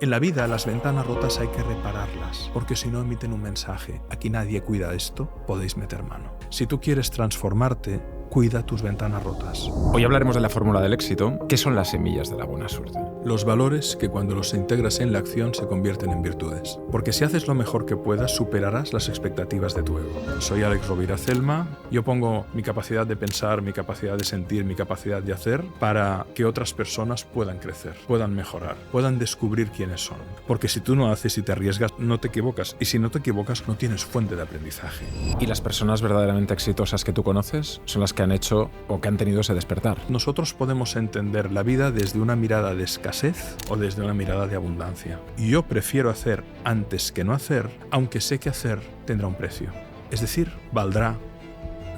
En la vida, las ventanas rotas hay que repararlas, porque si no emiten un mensaje. Aquí nadie cuida esto, podéis meter mano. Si tú quieres transformarte, cuida tus ventanas rotas. Hoy hablaremos de la fórmula del éxito. ¿Qué son las semillas de la buena suerte? Los valores que cuando los integras en la acción se convierten en virtudes. Porque si haces lo mejor que puedas, superarás las expectativas de tu ego. Soy Alex Rovira Celma. Yo pongo mi capacidad de pensar, mi capacidad de sentir, mi capacidad de hacer para que otras personas puedan crecer, puedan mejorar, puedan descubrir quiénes son. Porque si tú no haces y te arriesgas, no te equivocas. Y si no te equivocas, no tienes fuente de aprendizaje. ¿Y las personas verdaderamente exitosas que tú conoces son las que han hecho o que han tenido ese despertar? Nosotros podemos entender la vida desde una mirada de escasez o desde una mirada de abundancia. Y yo prefiero hacer antes que no hacer, aunque sé que hacer tendrá un precio. Es decir, valdrá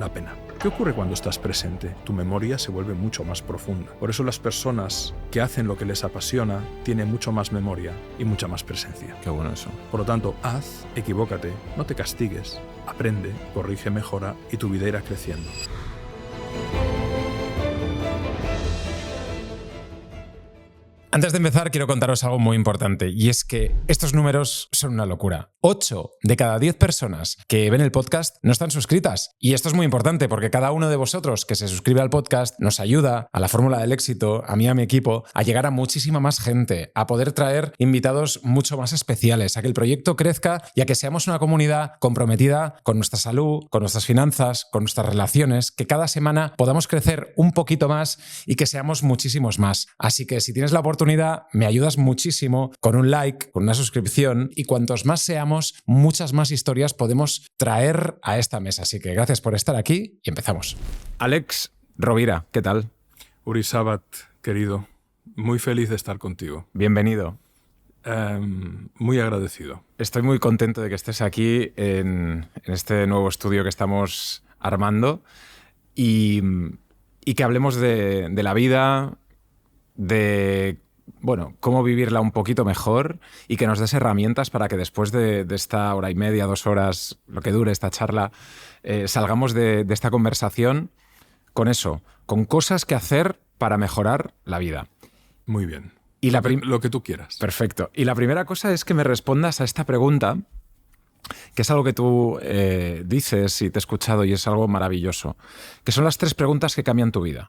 la pena. ¿Qué ocurre cuando estás presente? Tu memoria se vuelve mucho más profunda. Por eso las personas que hacen lo que les apasiona tienen mucho más memoria y mucha más presencia. Qué bueno eso. Por lo tanto, haz, equivócate, no te castigues, aprende, corrige, mejora y tu vida irá creciendo. Antes de empezar, quiero contaros algo muy importante, y es que estos números son una locura. 8 de cada 10 personas que ven el podcast no están suscritas. Y esto es muy importante porque cada uno de vosotros que se suscribe al podcast nos ayuda a la fórmula del éxito, a mí y a mi equipo, a llegar a muchísima más gente, a poder traer invitados mucho más especiales, a que el proyecto crezca y a que seamos una comunidad comprometida con nuestra salud, con nuestras finanzas, con nuestras relaciones, que cada semana podamos crecer un poquito más y que seamos muchísimos más. Así que si tienes la oportunidad, me ayudas muchísimo con un like, con una suscripción, y cuantos más seamos, muchas más historias podemos traer a esta mesa. Así que gracias por estar aquí y empezamos. Alex Rovira, ¿qué tal? Uri Sabat, querido, muy feliz de estar contigo. Bienvenido. Muy agradecido. Estoy muy contento de que estés aquí en este nuevo estudio que estamos armando y que hablemos de la vida, de cómo vivirla un poquito mejor y que nos des herramientas para que después de esta hora y media, 2 horas, lo que dure esta charla, salgamos de esta conversación con eso, con cosas que hacer para mejorar la vida. Muy bien. Y lo que tú quieras. Perfecto. Y la primera cosa es que me respondas a esta pregunta, que es algo que tú dices y te he escuchado y es algo maravilloso, que son las 3 preguntas que cambian tu vida.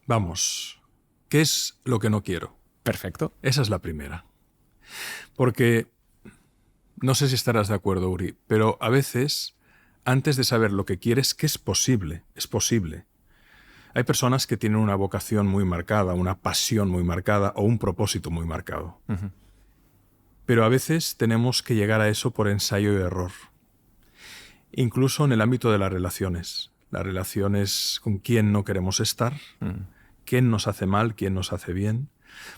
Vamos, ¿qué es lo que no quiero? Perfecto. Esa es la primera. Porque, no sé si estarás de acuerdo, Uri, pero a veces, antes de saber lo que quieres, que es posible. Hay personas que tienen una vocación muy marcada, una pasión muy marcada o un propósito muy marcado. Uh-huh. Pero a veces tenemos que llegar a eso por ensayo y error. Incluso en el ámbito de las relaciones. Las relaciones con quién no queremos estar, quién nos hace mal, quién nos hace bien.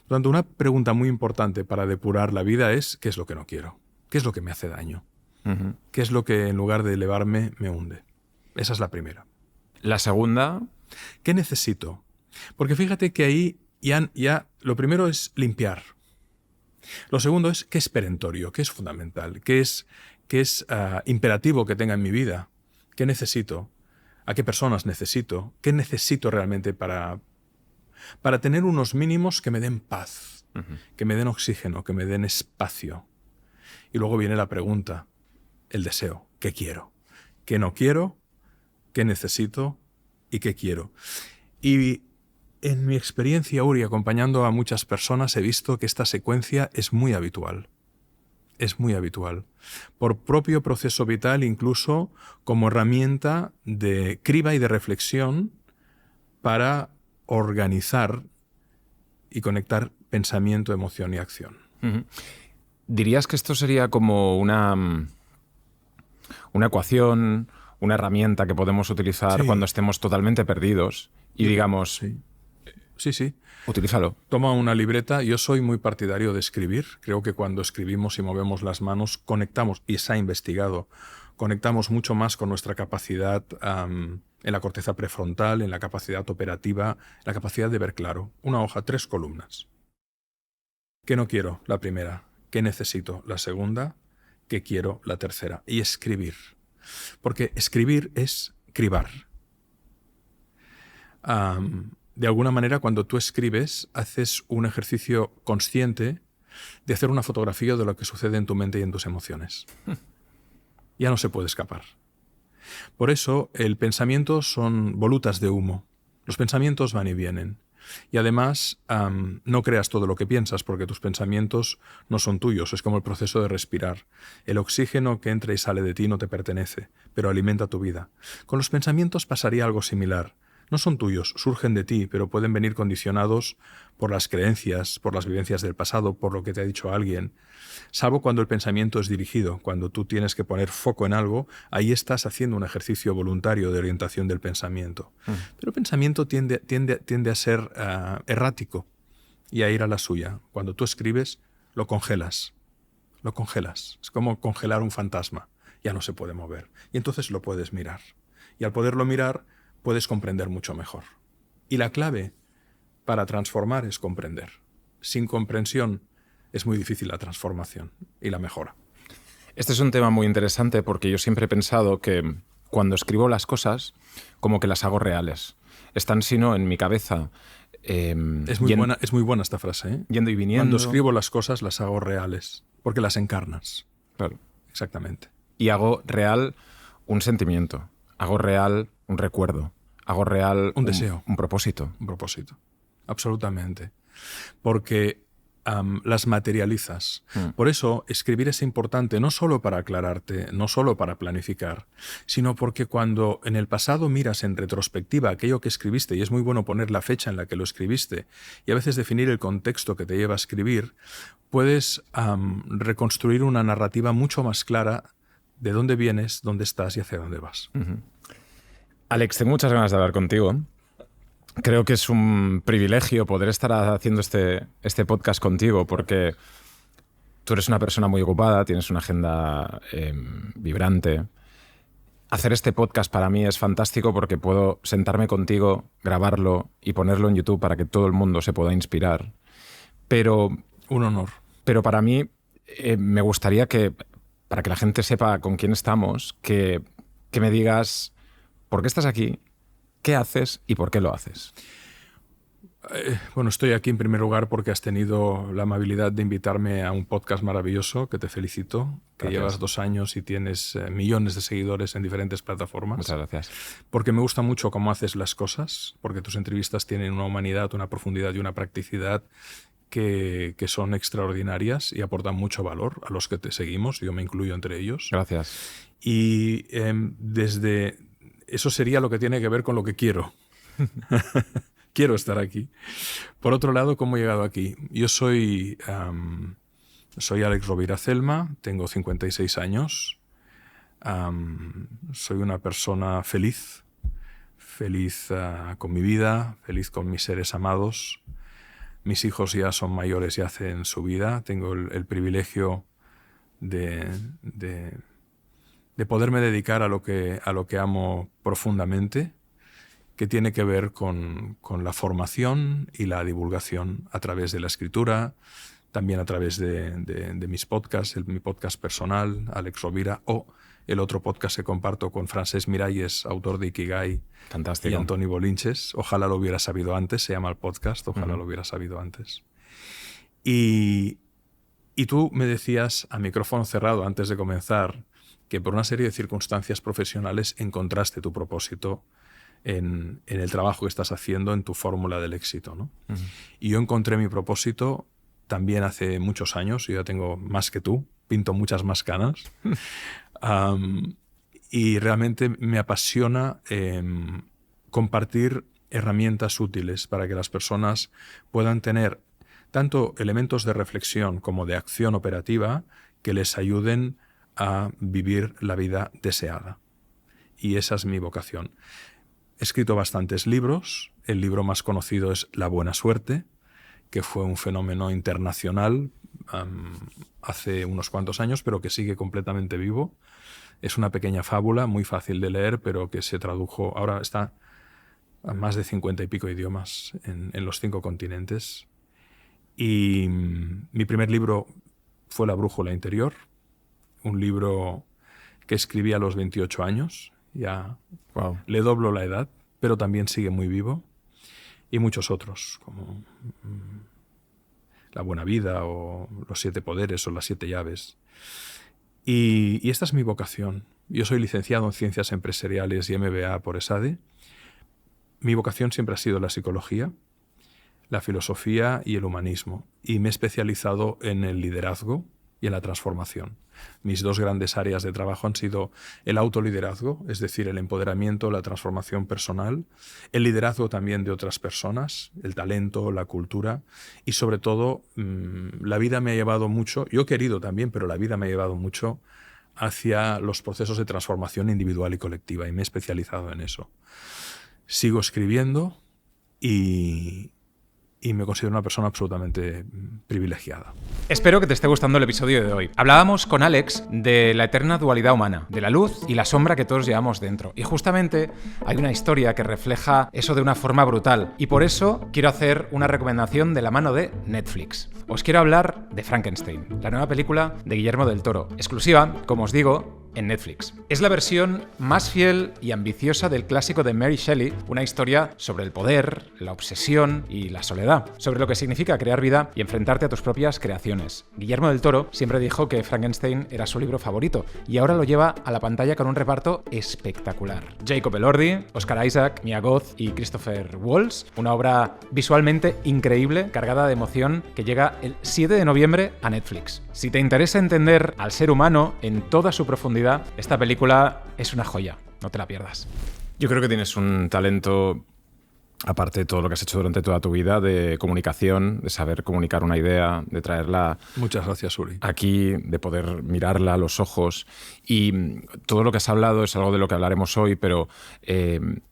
Por lo tanto, una pregunta muy importante para depurar la vida es ¿qué es lo que no quiero? ¿Qué es lo que me hace daño? Uh-huh. ¿Qué es lo que en lugar de elevarme me hunde? Esa es la primera. La segunda... ¿Qué necesito? Porque fíjate que ahí ya lo primero es limpiar. Lo segundo es qué es perentorio, qué es fundamental, qué es imperativo que tenga en mi vida. ¿Qué necesito? ¿A qué personas necesito? ¿Qué necesito realmente para tener unos mínimos que me den paz, uh-huh, que me den oxígeno, que me den espacio? Y luego viene la pregunta, el deseo. ¿Qué quiero? ¿Qué no quiero? ¿Qué necesito? ¿Y qué quiero? Y en mi experiencia, Uri, acompañando a muchas personas, he visto que esta secuencia es muy habitual. Es muy habitual. Por propio proceso vital, incluso como herramienta de criba y de reflexión para organizar y conectar pensamiento, emoción y acción. Uh-huh. ¿Dirías que esto sería como una ecuación, una herramienta que podemos utilizar cuando estemos totalmente perdidos y digamos... Sí. Utilízalo. Toma una libreta. Yo soy muy partidario de escribir. Creo que cuando escribimos y movemos las manos, conectamos, y se ha investigado, conectamos mucho más con nuestra capacidad en la corteza prefrontal, en la capacidad operativa, la capacidad de ver claro. Una hoja, 3 columnas. ¿Qué no quiero? La primera. ¿Qué necesito? La segunda. ¿Qué quiero? La tercera. Y escribir. Porque escribir es cribar. de alguna manera, cuando tú escribes, haces un ejercicio consciente de hacer una fotografía de lo que sucede en tu mente y en tus emociones. Ya no se puede escapar. Por eso, el pensamiento son volutas de humo. Los pensamientos van y vienen. Y además, no creas todo lo que piensas, porque tus pensamientos no son tuyos. Es como el proceso de respirar. El oxígeno que entra y sale de ti no te pertenece, pero alimenta tu vida. Con los pensamientos pasaría algo similar. No son tuyos, surgen de ti, pero pueden venir condicionados por las creencias, por las vivencias del pasado, por lo que te ha dicho alguien. Salvo cuando el pensamiento es dirigido, cuando tú tienes que poner foco en algo, ahí estás haciendo un ejercicio voluntario de orientación del pensamiento. Pero el pensamiento tiende a ser errático y a ir a la suya. Cuando tú escribes, lo congelas. Lo congelas. Es como congelar un fantasma. Ya no se puede mover. Y entonces lo puedes mirar. Y al poderlo mirar, puedes comprender mucho mejor. Y la clave para transformar es comprender. Sin comprensión es muy difícil la transformación y la mejora. Este es un tema muy interesante porque yo siempre he pensado que cuando escribo las cosas, como que las hago reales. Están, si no, en mi cabeza. Es muy buena esta frase, ¿eh? Yendo y viniendo. Cuando escribo las cosas, las hago reales, porque las encarnas. Claro. Exactamente. Y hago real un sentimiento. Hago real un recuerdo. Hago real un deseo. Un propósito. Un propósito. Absolutamente. Porque las materializas. Por eso escribir es importante no solo para aclararte, no solo para planificar, sino porque cuando en el pasado miras en retrospectiva aquello que escribiste, y es muy bueno poner la fecha en la que lo escribiste y a veces definir el contexto que te lleva a escribir, puedes reconstruir una narrativa mucho más clara de dónde vienes, dónde estás y hacia dónde vas. Alex, tengo muchas ganas de hablar contigo. Creo que es un privilegio poder estar haciendo este podcast contigo porque tú eres una persona muy ocupada, tienes una agenda vibrante. Hacer este podcast para mí es fantástico porque puedo sentarme contigo, grabarlo y ponerlo en YouTube para que todo el mundo se pueda inspirar. Pero un honor. Pero para mí me gustaría que, para que la gente sepa con quién estamos, que me digas por qué estás aquí, qué haces y por qué lo haces. Bueno, estoy aquí en primer lugar porque has tenido la amabilidad de invitarme a un podcast maravilloso, que te felicito, que Gracias. Llevas 2 años y tienes millones de seguidores en diferentes plataformas. Muchas gracias. Porque me gusta mucho cómo haces las cosas, porque tus entrevistas tienen una humanidad, una profundidad y una practicidad que son extraordinarias y aportan mucho valor a los que te seguimos, yo me incluyo entre ellos. Gracias. Y desde eso sería lo que tiene que ver con lo que quiero. Quiero estar aquí. Por otro lado, ¿cómo he llegado aquí? Yo soy Alex Rovira Celma, tengo 56 años, soy una persona feliz con mi vida, feliz con mis seres amados. Mis hijos ya son mayores y hacen su vida. Tengo el privilegio de poderme dedicar a lo que amo profundamente, que tiene que ver con la formación y la divulgación a través de la escritura, también a través de mis podcasts, mi podcast personal, Alex Rovira, o el otro podcast que comparto con Francesc Miralles, autor de Ikigai, fantástico, y Antoni Bolinches. Ojalá lo hubiera sabido antes, se llama el podcast, ojalá lo hubiera sabido antes. Y tú me decías a micrófono cerrado antes de comenzar que por una serie de circunstancias profesionales encontraste tu propósito en el trabajo que estás haciendo, en tu fórmula del éxito, ¿no? Y yo encontré mi propósito también hace muchos años. Yo ya tengo más que tú, pinto muchas más canas. Y realmente me apasiona compartir herramientas útiles para que las personas puedan tener tanto elementos de reflexión como de acción operativa que les ayuden a vivir la vida deseada. Y esa es mi vocación. He escrito bastantes libros. El libro más conocido es La buena suerte, que fue un fenómeno internacional hace unos cuantos años, pero que sigue completamente vivo. Es una pequeña fábula, muy fácil de leer, pero que se tradujo, ahora está a más de 50 y pico idiomas en los 5 continentes. Y mi primer libro fue La brújula interior, un libro que escribí a los 28 años. Ya le doblo la edad, pero también sigue muy vivo. y muchos otros, como La Buena Vida o Los 7 Poderes o Las 7 Llaves. Y esta es mi vocación. Yo soy licenciado en Ciencias Empresariales y MBA por ESADE. Mi vocación siempre ha sido la psicología, la filosofía y el humanismo. Y me he especializado en el liderazgo y en la transformación. Mis dos grandes áreas de trabajo han sido el autoliderazgo, es decir, el empoderamiento, la transformación personal, el liderazgo también de otras personas, el talento, la cultura y sobre todo la vida me ha llevado mucho, yo he querido también, pero la vida me ha llevado mucho hacia los procesos de transformación individual y colectiva y me he especializado en eso. Sigo escribiendo y me considero una persona absolutamente privilegiada. Espero que te esté gustando el episodio de hoy. Hablábamos con Alex de la eterna dualidad humana, de la luz y la sombra que todos llevamos dentro. Y justamente hay una historia que refleja eso de una forma brutal. Y por eso quiero hacer una recomendación de la mano de Netflix. Os quiero hablar de Frankenstein, la nueva película de Guillermo del Toro, exclusiva, como os digo, en Netflix. Es la versión más fiel y ambiciosa del clásico de Mary Shelley, una historia sobre el poder, la obsesión y la soledad, sobre lo que significa crear vida y enfrentarte a tus propias creaciones. Guillermo del Toro siempre dijo que Frankenstein era su libro favorito y ahora lo lleva a la pantalla con un reparto espectacular. Jacob Elordi, Oscar Isaac, Mia Goth y Christopher Waltz, una obra visualmente increíble, cargada de emoción, que llega el 7 de noviembre a Netflix. Si te interesa entender al ser humano en toda su profundidad, esta película es una joya, no te la pierdas. Yo creo que tienes un talento, aparte de todo lo que has hecho durante toda tu vida, de comunicación, de saber comunicar una idea, de traerla... Muchas gracias, Uri. Aquí, de poder mirarla a los ojos. Y todo lo que has hablado es algo de lo que hablaremos hoy, pero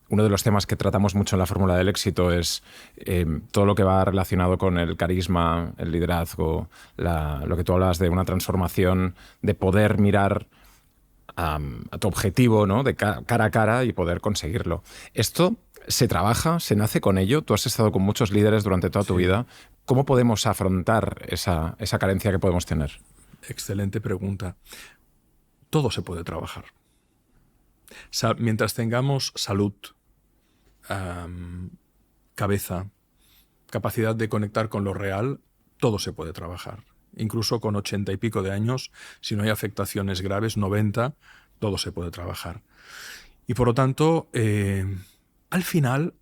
uno de los temas que tratamos mucho en la Fórmula del Éxito es todo lo que va relacionado con el carisma, el liderazgo, lo que tú hablas de una transformación, de poder mirar a tu objetivo, ¿no? De cara a cara y poder conseguirlo. Esto se trabaja, se nace con ello. Tú has estado con muchos líderes durante toda tu vida. ¿Cómo podemos afrontar esa carencia que podemos tener? Excelente pregunta. Todo se puede trabajar. Mientras tengamos salud, cabeza, capacidad de conectar con lo real, todo se puede trabajar. Incluso con 80 y pico de años, si no hay afectaciones graves, 90, todo se puede trabajar. Y por lo tanto, al final,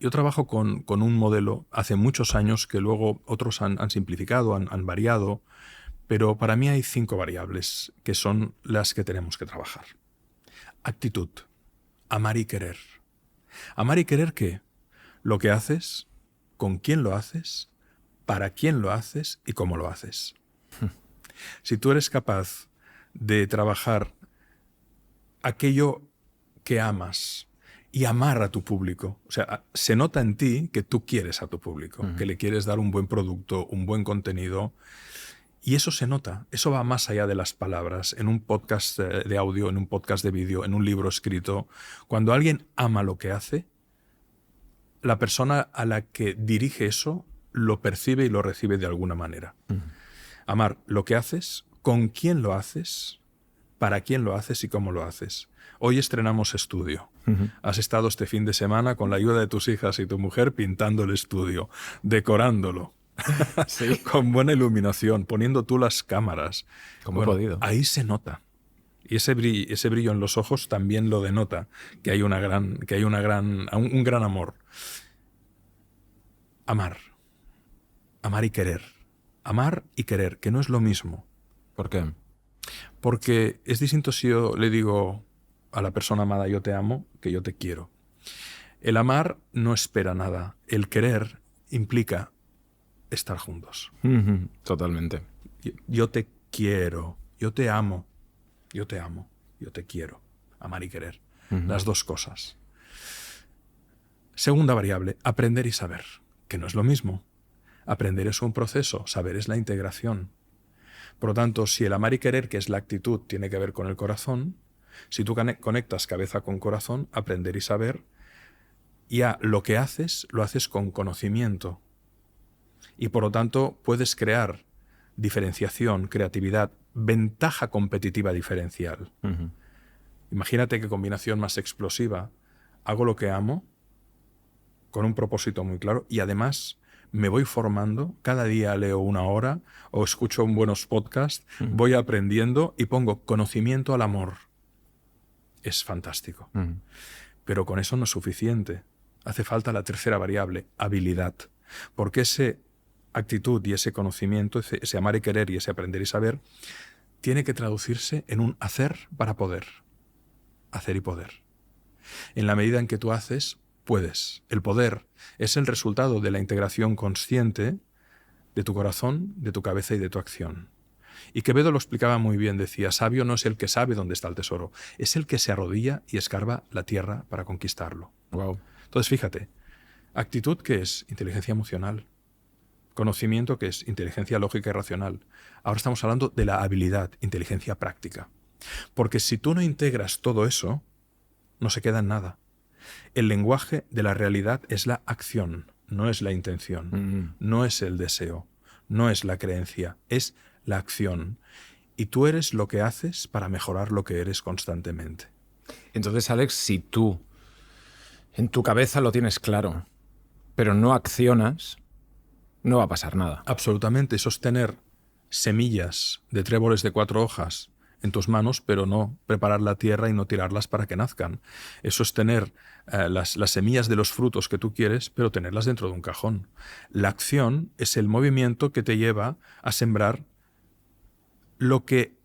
yo trabajo con un modelo hace muchos años que luego otros han simplificado, han variado, pero para mí hay 5 variables que son las que tenemos que trabajar. Actitud, amar y querer. Amar y querer, ¿qué? Lo que haces, con quién lo haces, para quién lo haces y cómo lo haces. Si tú eres capaz de trabajar aquello que amas y amar a tu público, o sea, se nota en ti que tú quieres a tu público, que le quieres dar un buen producto, un buen contenido, y eso se nota, eso va más allá de las palabras, en un podcast de audio, en un podcast de vídeo, en un libro escrito. Cuando alguien ama lo que hace, la persona a la que dirige eso lo percibe y lo recibe de alguna manera. Amar lo que haces, con quién lo haces, para quién lo haces y cómo lo haces. Hoy estrenamos estudio. Has estado este fin de semana con la ayuda de tus hijas y tu mujer pintando el estudio, decorándolo. Sí. Con buena iluminación, poniendo tú las cámaras. Como he podido. Ahí se nota. Y ese brillo en los ojos también lo denota, que hay un gran amor. Amar y querer. Amar y querer, que no es lo mismo. ¿Por qué? Porque es distinto si yo le digo a la persona amada yo te amo, que yo te quiero. El amar no espera nada. El querer implica estar juntos. Totalmente. Yo te quiero, yo te amo, yo te quiero. Amar y querer. Las dos cosas. Segunda variable, aprender y saber, que no es lo mismo. Aprender es un proceso, saber es la integración. Por lo tanto, si el amar y querer, que es la actitud, tiene que ver con el corazón, si tú conectas cabeza con corazón, aprender y saber, ya lo que haces, lo haces con conocimiento. Y por lo tanto, puedes crear diferenciación, creatividad, ventaja competitiva diferencial. Imagínate qué combinación más explosiva. Hago lo que amo con un propósito muy claro y además me voy formando, cada día leo 1 hora o escucho buenos podcasts, voy aprendiendo y pongo conocimiento al amor. Es fantástico. Pero con eso no es suficiente. Hace falta la tercera variable, habilidad. Porque esa actitud y ese conocimiento, ese amar y querer y ese aprender y saber, tiene que traducirse en un hacer para poder. Hacer y poder. En la medida en que tú haces, puedes. El poder es el resultado de la integración consciente de tu corazón, de tu cabeza y de tu acción. Y Quevedo lo explicaba muy bien, decía, sabio no es el que sabe dónde está el tesoro, es el que se arrodilla y escarba la tierra para conquistarlo. Wow. Entonces, fíjate, actitud que es inteligencia emocional, conocimiento que es inteligencia lógica y racional. Ahora estamos hablando de la habilidad, inteligencia práctica. Porque si tú no integras todo eso, no se queda en nada. El lenguaje de la realidad es la acción, no es la intención, no es el deseo, no es la creencia, es la acción. Y tú eres lo que haces para mejorar lo que eres constantemente. Entonces, Alex, si tú en tu cabeza lo tienes claro, pero no accionas, no va a pasar nada. Absolutamente, sostener semillas de tréboles de 4 hojas en tus manos, pero no preparar la tierra y no tirarlas para que nazcan. Es sostener las semillas de los frutos que tú quieres, pero tenerlas dentro de un cajón. La acción es el movimiento que te lleva a sembrar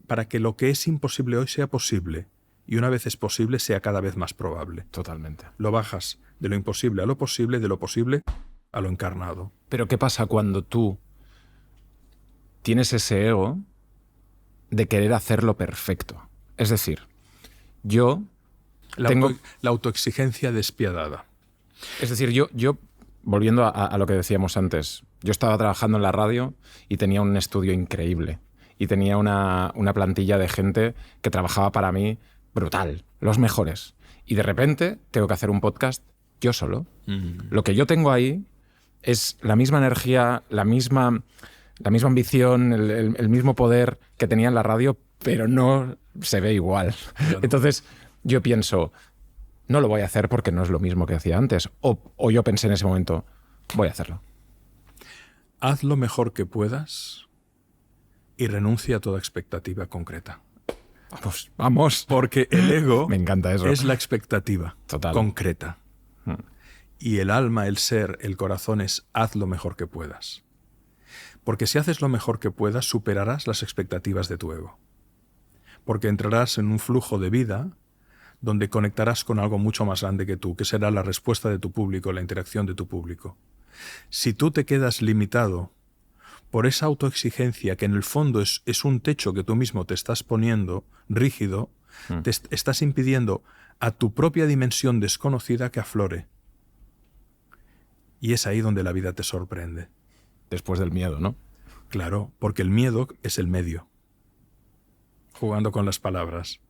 para que lo que es imposible hoy sea posible. Y una vez es posible, sea cada vez más probable. Totalmente. Lo bajas de lo imposible a lo posible, de lo posible a lo encarnado. Pero ¿qué pasa cuando tú tienes ese ego de querer hacerlo perfecto? Es decir, yo tengo... La autoexigencia despiadada. Es decir, yo volviendo a lo que decíamos antes, yo estaba trabajando en la radio y tenía un estudio increíble. Y tenía una plantilla de gente que trabajaba para mí brutal, los mejores. Y de repente tengo que hacer un podcast yo solo. Lo que yo tengo ahí es la misma energía, la misma ambición, el mismo poder que tenía en la radio, pero no se ve igual. No. Entonces yo pienso, no lo voy a hacer porque no es lo mismo que hacía antes. O yo pensé en ese momento, voy a hacerlo. Haz lo mejor que puedas y renuncia a toda expectativa concreta. Vamos. Porque el ego me encanta eso. Es la expectativa total concreta. Y el alma, el ser, el corazón es haz lo mejor que puedas. Porque si haces lo mejor que puedas, superarás las expectativas de tu ego. Porque entrarás en un flujo de vida donde conectarás con algo mucho más grande que tú, que será la respuesta de tu público, la interacción de tu público. Si tú te quedas limitado por esa autoexigencia que en el fondo es un techo que tú mismo te estás poniendo rígido, te estás impidiendo a tu propia dimensión desconocida que aflore. Y es ahí donde la vida te sorprende. Después del miedo, ¿no? Claro, porque el miedo es el medio. Jugando con las palabras.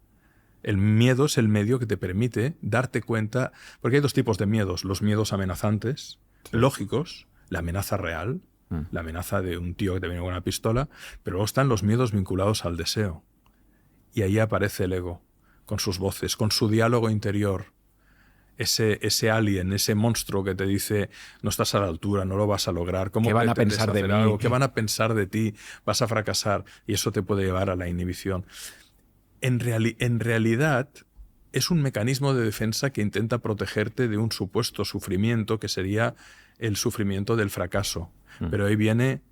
El miedo es el medio que te permite darte cuenta, porque hay 2 tipos de miedos. Los miedos amenazantes, lógicos, la amenaza real, la amenaza de un tío que te viene con una pistola, pero luego están los miedos vinculados al deseo. Y ahí aparece el ego, con sus voces, con su diálogo interior. Ese alien, ese monstruo que te dice no estás a la altura, no lo vas a lograr, ¿cómo ¿qué van a pensar de mí? ¿Qué van a pensar de ti? Vas a fracasar y eso te puede llevar a la inhibición. En realidad es un mecanismo de defensa que intenta protegerte de un supuesto sufrimiento que sería el sufrimiento del fracaso. Pero ahí viene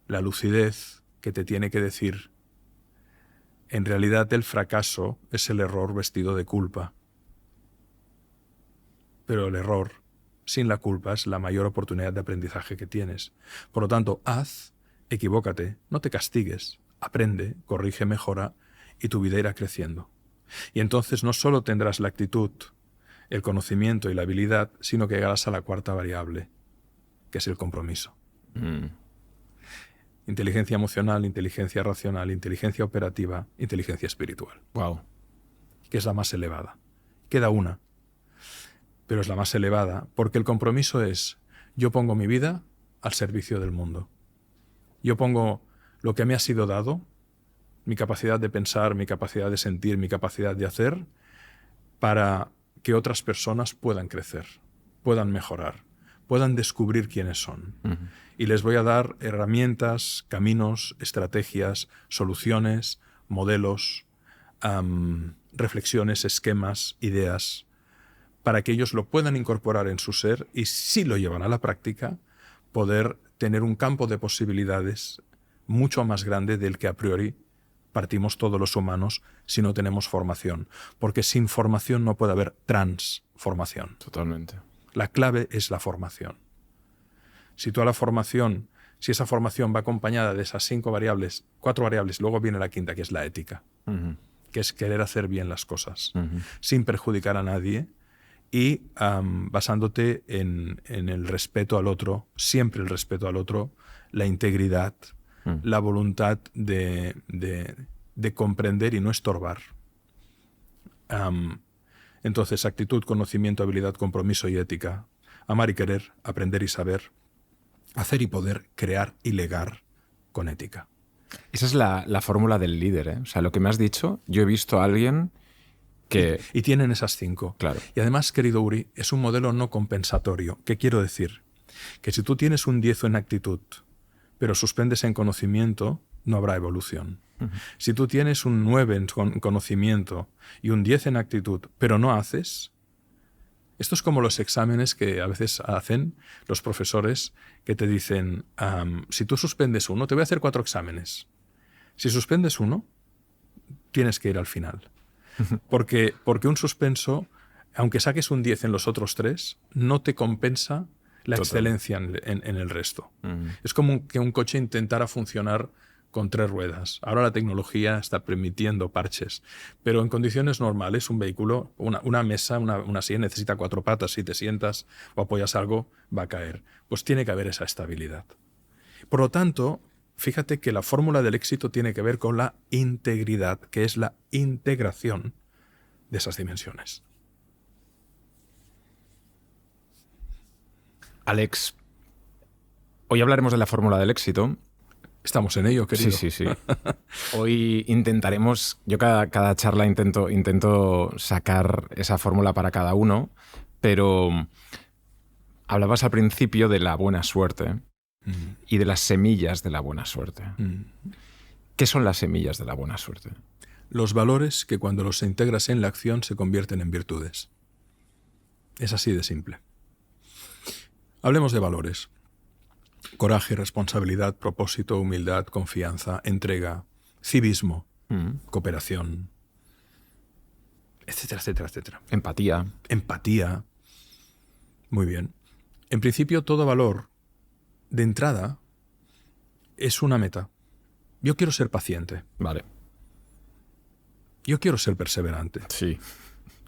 la lucidez que te tiene que decir en realidad el fracaso es el error vestido de culpa. Pero el error, sin la culpa, es la mayor oportunidad de aprendizaje que tienes. Por lo tanto, haz, equivócate, no te castigues, aprende, corrige, mejora, y tu vida irá creciendo. Y entonces no solo tendrás la actitud, el conocimiento y la habilidad, sino que llegarás a la 4ª variable, que es el compromiso. Inteligencia emocional, inteligencia racional, inteligencia operativa, inteligencia espiritual. Wow. Que es la más elevada. Queda una. Pero es la más elevada porque el compromiso es yo pongo mi vida al servicio del mundo. Yo pongo lo que me ha sido dado, mi capacidad de pensar, mi capacidad de sentir, mi capacidad de hacer, para que otras personas puedan crecer. puedan mejorar, puedan descubrir quiénes son. Y les voy a dar herramientas, caminos, estrategias, soluciones, modelos, reflexiones, esquemas, ideas, para que ellos lo puedan incorporar en su ser y, si lo llevan a la práctica, poder tener un campo de posibilidades mucho más grande del que a priori partimos todos los humanos si no tenemos formación. Porque sin formación no puede haber transformación. Totalmente. La clave es la formación. Si esa formación va acompañada de esas 4 variables, luego viene la quinta, que es la ética, que es querer hacer bien las cosas, sin perjudicar a nadie y basándote en el respeto al otro, siempre el respeto al otro, la integridad, la voluntad de comprender y no estorbar. Entonces, actitud, conocimiento, habilidad, compromiso y ética. Amar y querer, aprender y saber. Hacer y poder, crear y legar con ética. Esa es la fórmula del líder, ¿eh? O sea, lo que me has dicho, yo he visto a alguien que... Y tienen esas 5. Claro. Y además, querido Uri, es un modelo no compensatorio. ¿Qué quiero decir? Que si tú tienes un 10 en actitud, pero suspendes en conocimiento, no habrá evolución. Si tú tienes un 9 en conocimiento y un 10 en actitud, pero no haces... Esto es como los exámenes que a veces hacen los profesores que te dicen, si tú suspendes 1, te voy a hacer 4 exámenes. Si suspendes 1, tienes que ir al final. Porque un suspenso, aunque saques un 10 en los otros 3, no te compensa la excelencia en el resto. Es como que un coche intentara funcionar con 3 ruedas. Ahora la tecnología está permitiendo parches, pero en condiciones normales un vehículo, una mesa, una silla necesita 4 patas. Si te sientas o apoyas algo, va a caer. Pues tiene que haber esa estabilidad. Por lo tanto, fíjate que la fórmula del éxito tiene que ver con la integridad, que es la integración de esas dimensiones. Alex, hoy hablaremos de la fórmula del éxito. Estamos en ello, querido. Sí. Hoy intentaremos, yo cada charla intento sacar esa fórmula para cada uno, pero hablabas al principio de la buena suerte y de las semillas de la buena suerte. ¿Qué son las semillas de la buena suerte? Los valores que cuando los integras en la acción se convierten en virtudes. Es así de simple. Hablemos de valores. Coraje, responsabilidad, propósito, humildad, confianza, entrega, civismo, cooperación, etcétera, etcétera, etcétera. Empatía. Muy bien. En principio, todo valor de entrada es una meta. Yo quiero ser paciente. Vale. Yo quiero ser perseverante. Sí.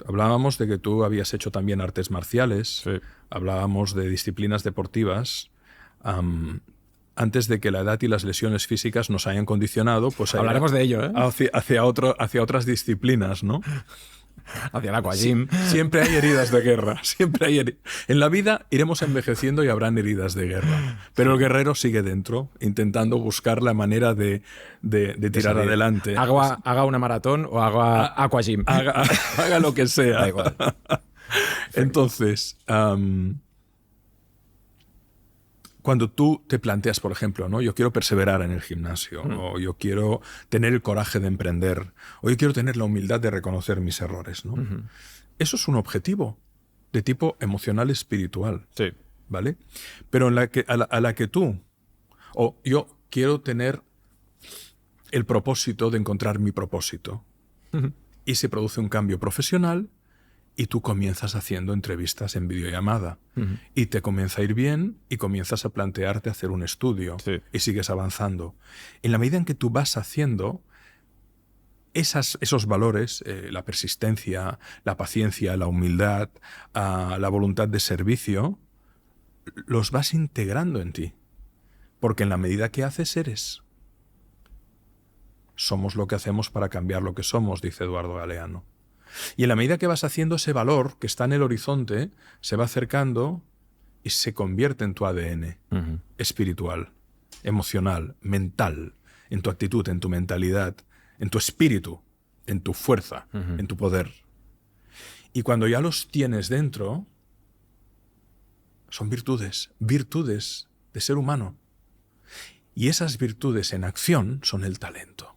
Hablábamos de que tú habías hecho también artes marciales. Sí. Hablábamos de disciplinas deportivas. Antes de que la edad y las lesiones físicas nos hayan condicionado, pues hablaremos de ello, ¿eh? hacia otras disciplinas, ¿no? Hacia el aquagym. Siempre hay heridas de guerra. En la vida iremos envejeciendo y habrán heridas de guerra. Pero el guerrero sigue dentro, intentando buscar la manera de tirar adelante. Haga una maratón o haga aquagym. Haga lo que sea. Da igual. Entonces, cuando tú te planteas, por ejemplo, ¿no? Yo quiero perseverar en el gimnasio, o yo quiero tener el coraje de emprender, o yo quiero tener la humildad de reconocer mis errores, ¿no? Eso es un objetivo de tipo emocional espiritual, Sí. ¿vale? Pero a la que tú, o yo quiero tener el propósito de encontrar mi propósito, y se produce un cambio profesional, y tú comienzas haciendo entrevistas en videollamada. Y te comienza a ir bien y comienzas a plantearte hacer un estudio. Sí. Y sigues avanzando. En la medida en que tú vas haciendo esos valores, la persistencia, la paciencia, la humildad, la voluntad de servicio, los vas integrando en ti. Porque en la medida que haces, eres. Somos lo que hacemos para cambiar lo que somos, dice Eduardo Galeano. Y en la medida que vas haciendo, ese valor que está en el horizonte se va acercando y se convierte en tu ADN espiritual, emocional, mental, en tu actitud, en tu mentalidad, en tu espíritu, en tu fuerza, en tu poder. Y cuando ya los tienes dentro, Son virtudes, virtudes de ser humano. Y esas virtudes en acción son el talento.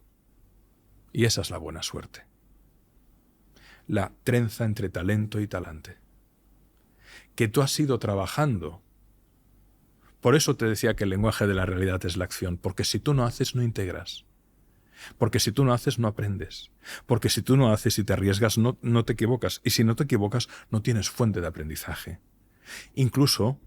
Y esa es la buena suerte. La trenza entre talento y talante. Que tú has ido trabajando. Por eso te decía que el lenguaje de la realidad es la acción. Porque si tú no haces, no integras. Porque si tú no haces, no aprendes. Porque si tú no haces y te arriesgas, no te equivocas. Y si no te equivocas, no tienes fuente de aprendizaje. Incluso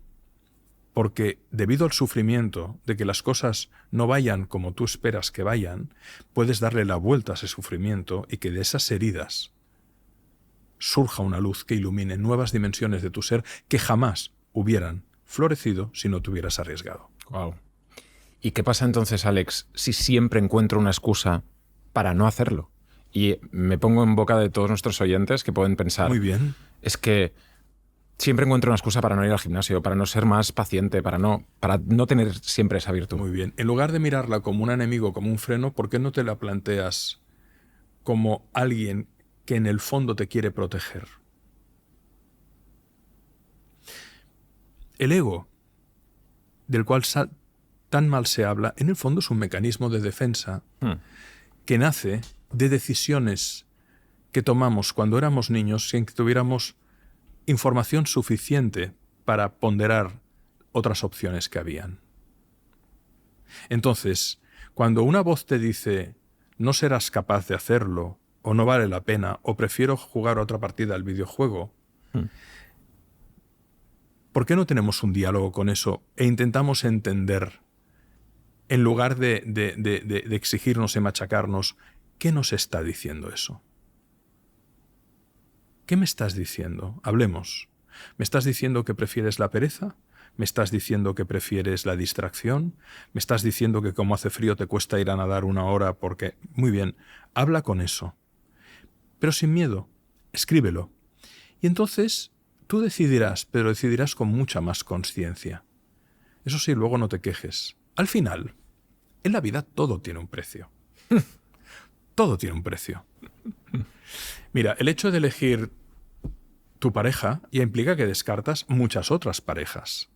porque debido al sufrimiento de que las cosas no vayan como tú esperas que vayan, puedes darle la vuelta a ese sufrimiento y que de esas heridas surja una luz que ilumine nuevas dimensiones de tu ser que jamás hubieran florecido si no te hubieras arriesgado. Wow. ¿Y qué pasa entonces, Alex, si siempre encuentro una excusa para no hacerlo? Y me pongo en boca de todos nuestros oyentes que pueden pensar, muy bien, es que siempre encuentro una excusa para no ir al gimnasio, para no ser más paciente, para no tener siempre esa virtud. Muy bien. En lugar de mirarla como un enemigo, como un freno, ¿por qué no te la planteas como alguien que en el fondo te quiere proteger? El ego, del cual tan mal se habla, en el fondo es un mecanismo de defensa que nace de decisiones que tomamos cuando éramos niños sin que tuviéramos información suficiente para ponderar otras opciones que habían. Entonces, cuando una voz te dice no serás capaz de hacerlo, o no vale la pena, o prefiero jugar otra partida al videojuego, ¿por qué no tenemos un diálogo con eso e intentamos entender, en lugar de exigirnos y machacarnos, qué nos está diciendo eso? ¿Qué me estás diciendo? Hablemos. ¿Me estás diciendo que prefieres la pereza? ¿Me estás diciendo que prefieres la distracción? ¿Me estás diciendo que como hace frío te cuesta ir a nadar 1 hora porque... Muy bien, habla con eso. Pero sin miedo, escríbelo. Y entonces tú decidirás, pero decidirás con mucha más conciencia. Eso sí, luego no te quejes. Al final, en la vida todo tiene un precio. Todo tiene un precio. Mira, el hecho de elegir tu pareja ya implica que descartas muchas otras parejas.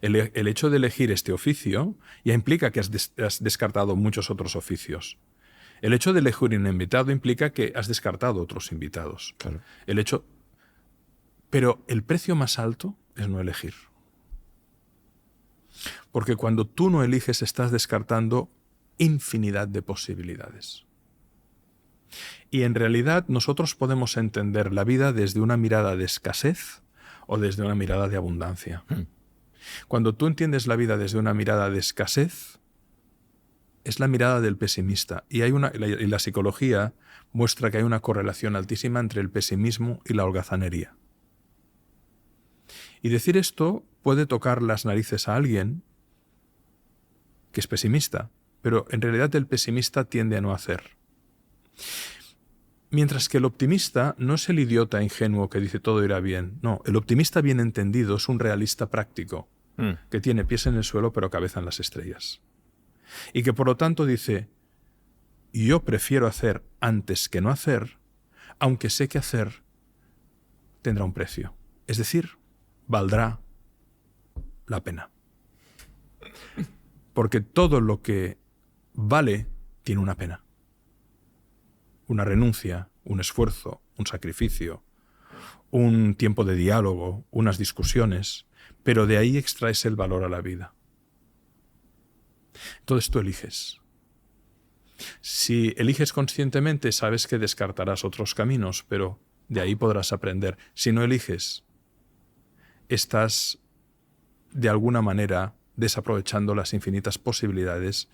El hecho de elegir este oficio ya implica que has descartado muchos otros oficios. El hecho de elegir un invitado implica que has descartado otros invitados. Claro. Pero el precio más alto es no elegir. Porque cuando tú no eliges estás descartando infinidad de posibilidades. Y en realidad nosotros podemos entender la vida desde una mirada de escasez o desde una mirada de abundancia. Cuando tú entiendes la vida desde una mirada de escasez, es la mirada del pesimista. Y la psicología muestra que hay una correlación altísima entre el pesimismo y la holgazanería. Y decir esto puede tocar las narices a alguien que es pesimista, pero en realidad el pesimista tiende a no hacer. Mientras que el optimista no es el idiota ingenuo que dice todo irá bien. No, el optimista bien entendido es un realista práctico que tiene pies en el suelo pero cabeza en las estrellas. Y que por lo tanto dice, yo prefiero hacer antes que no hacer, aunque sé que hacer tendrá un precio. Es decir, valdrá la pena. Porque todo lo que vale tiene una pena. Una renuncia, un esfuerzo, un sacrificio, un tiempo de diálogo, unas discusiones, pero de ahí extraes el valor a la vida. Entonces tú eliges. Si eliges conscientemente, sabes que descartarás otros caminos, pero de ahí podrás aprender. Si no eliges, estás de alguna manera desaprovechando las infinitas posibilidades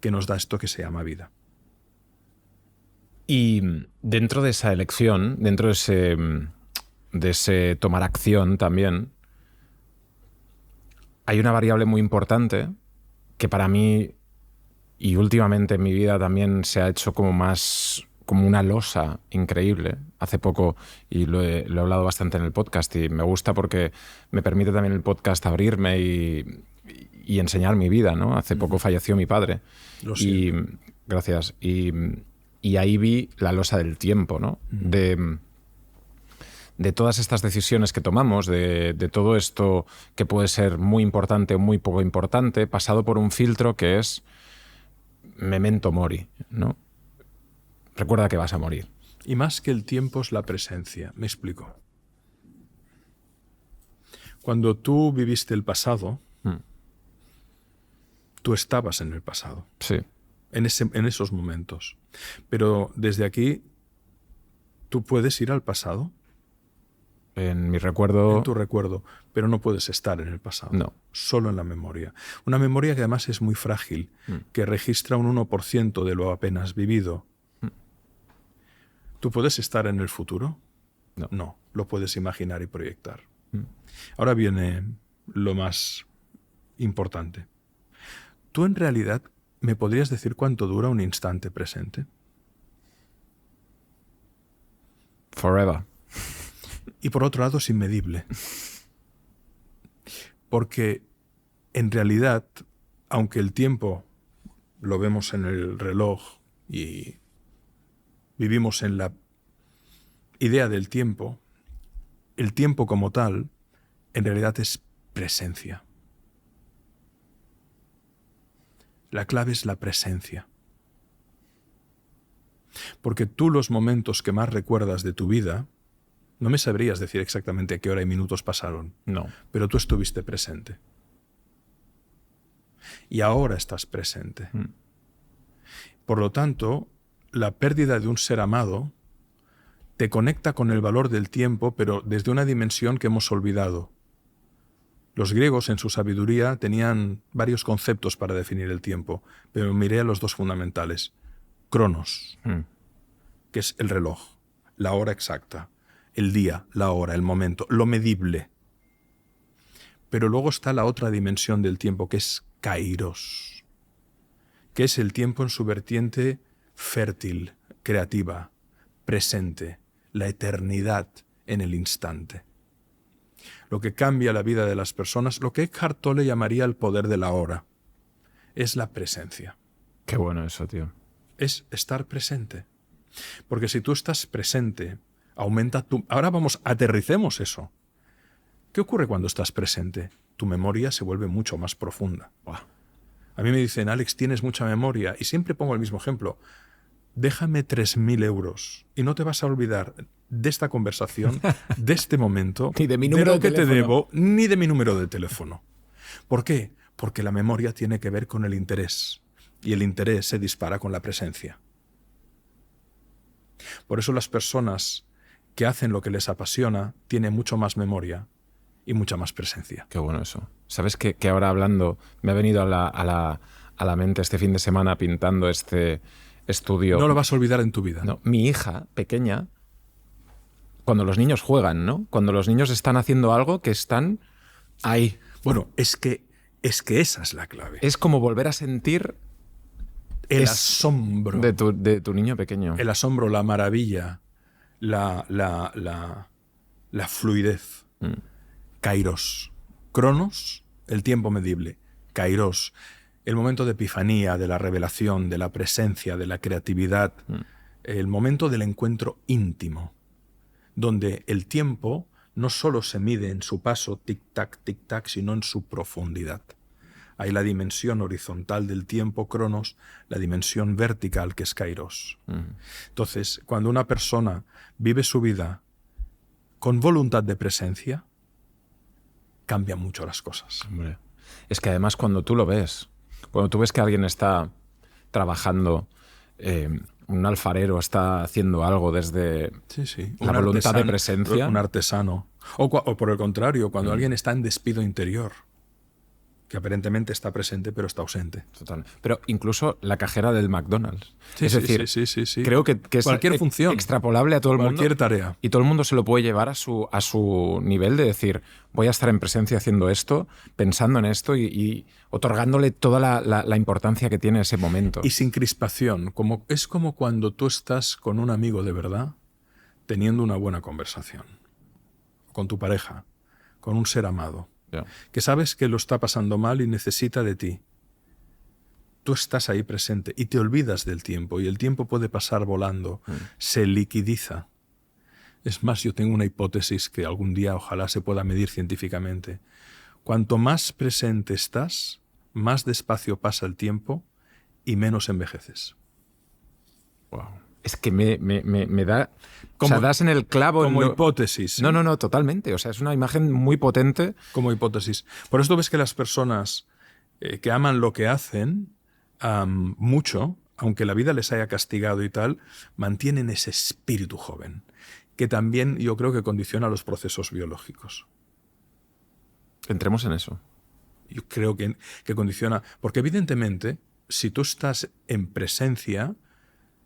que nos da esto que se llama vida. Y dentro de esa elección, dentro de ese tomar acción también, hay una variable muy importante que para mí y últimamente en mi vida también se ha hecho como una losa increíble. Hace poco, y lo he hablado bastante en el podcast, y me gusta porque me permite también el podcast abrirme y enseñar mi vida, ¿no? Hace poco falleció mi padre. Lo siento. Gracias. Y ahí vi la losa del tiempo, ¿no? De de todas estas decisiones que tomamos, de todo esto que puede ser muy importante o muy poco importante, pasado por un filtro que es memento mori, ¿no? Recuerda que vas a morir. Y más que el tiempo es la presencia. Me explico. Cuando tú viviste el pasado, tú estabas en el pasado. Sí. En esos momentos. Pero desde aquí, tú puedes ir al pasado. En mi recuerdo... En tu recuerdo. Pero no puedes estar en el pasado. No. Solo en la memoria. Una memoria que además es muy frágil, que registra un 1% de lo apenas vivido. ¿Tú puedes estar en el futuro? No. No. Lo puedes imaginar y proyectar. Ahora viene lo más importante. ¿Tú en realidad me podrías decir cuánto dura un instante presente? Forever. Y por otro lado es inmedible. Porque en realidad, aunque el tiempo lo vemos en el reloj y vivimos en la idea del tiempo, el tiempo como tal, en realidad es presencia. La clave es la presencia. Porque tú los momentos que más recuerdas de tu vida, no me sabrías decir exactamente a qué hora y minutos pasaron. No. Pero tú estuviste presente. Y ahora estás presente. Por lo tanto, la pérdida de un ser amado te conecta con el valor del tiempo, pero desde una dimensión que hemos olvidado. Los griegos, en su sabiduría, tenían varios conceptos para definir el tiempo, pero miré a los dos fundamentales. Cronos, que es el reloj, la hora exacta, el día, la hora, el momento, lo medible. Pero luego está la otra dimensión del tiempo, que es kairos, que es el tiempo en su vertiente fértil, creativa, presente, la eternidad en el instante. Lo que cambia la vida de las personas, lo que Eckhart Tolle llamaría el poder de la hora, es la presencia. Qué bueno eso, tío. Es estar presente. Porque si tú estás presente, aumenta tu... Ahora aterricemos eso. ¿Qué ocurre cuando estás presente? Tu memoria se vuelve mucho más profunda. A mí me dicen, Alex, tienes mucha memoria. Y siempre pongo el mismo ejemplo. Déjame 3.000 euros y no te vas a olvidar de esta conversación, de este momento, ni de mi número de lo que teléfono. te debo, ni de mi número de teléfono. ¿Por qué? Porque la memoria tiene que ver con el interés. Y el interés se dispara con la presencia. Por eso las personas que hacen lo que les apasiona tienen mucho más memoria y mucha más presencia. Qué bueno eso. ¿Sabes que ahora hablando me ha venido a la mente este fin de semana pintando este estudio? No lo vas a olvidar en tu vida. No, mi hija pequeña, cuando los niños juegan, ¿no? Cuando los niños están haciendo algo que están ahí. Bueno, es que esa es la clave. Es como volver a sentir el asombro de tu niño pequeño. El asombro, la maravilla, la fluidez. Kairos. Cronos, el tiempo medible. Kairos, el momento de epifanía, de la revelación, de la presencia, de la creatividad. El momento del encuentro íntimo, donde el tiempo no solo se mide en su paso, tic-tac, sino en su profundidad. Hay la dimensión horizontal del tiempo, Cronos, la dimensión vertical, que es Kairos. Entonces, cuando una persona vive su vida con voluntad de presencia, cambian mucho las cosas. Hombre. Es que además cuando tú lo ves, cuando tú ves que alguien está trabajando, un alfarero está haciendo algo desde la voluntad de presencia. Un artesano. O por el contrario, cuando alguien está en despido interior, que aparentemente está presente pero está ausente. Total. Pero incluso la cajera del McDonald's. Es decir, sí. Creo que es cualquier función, extrapolable a todo el mundo. Cualquier tarea. Y todo el mundo se lo puede llevar a su nivel de decir, voy a estar en presencia haciendo esto, pensando en esto y otorgándole toda la importancia que tiene ese momento. Y sin crispación. Es como cuando tú estás con un amigo de verdad teniendo una buena conversación. Con tu pareja, con un ser amado. Que sabes que lo está pasando mal y necesita de ti. Tú estás ahí presente y te olvidas del tiempo, y el tiempo puede pasar volando, se liquidiza. Es más, yo tengo una hipótesis que algún día ojalá se pueda medir científicamente. Cuanto más presente estás, más despacio pasa el tiempo y menos envejeces. Wow. Es que me da... Como, o sea, das en el clavo. Como hipótesis. ¿Sí? No, totalmente. O sea, es una imagen muy potente. Como hipótesis. Por eso ves que las personas que aman lo que hacen mucho, aunque la vida les haya castigado y tal, mantienen ese espíritu joven, que también yo creo que condiciona los procesos biológicos. Entremos en eso. Yo creo que condiciona, porque evidentemente, si tú estás en presencia,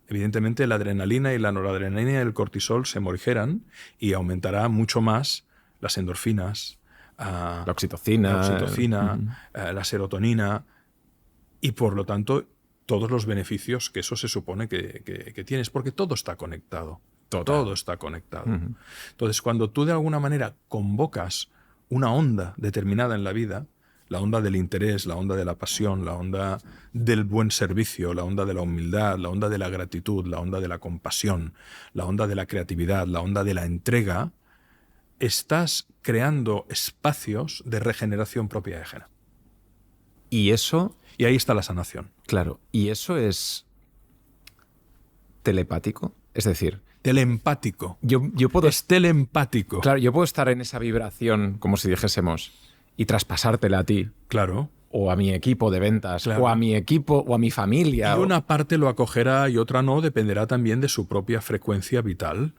evidentemente la adrenalina y la noradrenalina y el cortisol se morigeran y aumentará mucho más las endorfinas, la oxitocina, la serotonina y por lo tanto todos los beneficios que eso se supone que tienes, porque todo está conectado. Todo está conectado. Entonces, cuando tú de alguna manera convocas una onda determinada en la vida, la onda del interés, la onda de la pasión, la onda del buen servicio, la onda de la humildad, la onda de la gratitud, la onda de la compasión, la onda de la creatividad, la onda de la entrega, estás creando espacios de regeneración propia y ajena. Y eso... Y ahí está la sanación. Claro. ¿Y eso es telepático? Es decir... Telempático. Yo puedo... Es telempático. Claro, yo puedo estar en esa vibración, como si dijésemos, y traspasártela a ti. Claro. O a mi equipo de ventas, claro. o a mi equipo, o a mi familia. Y una parte lo acogerá y otra no, dependerá también de su propia frecuencia vital.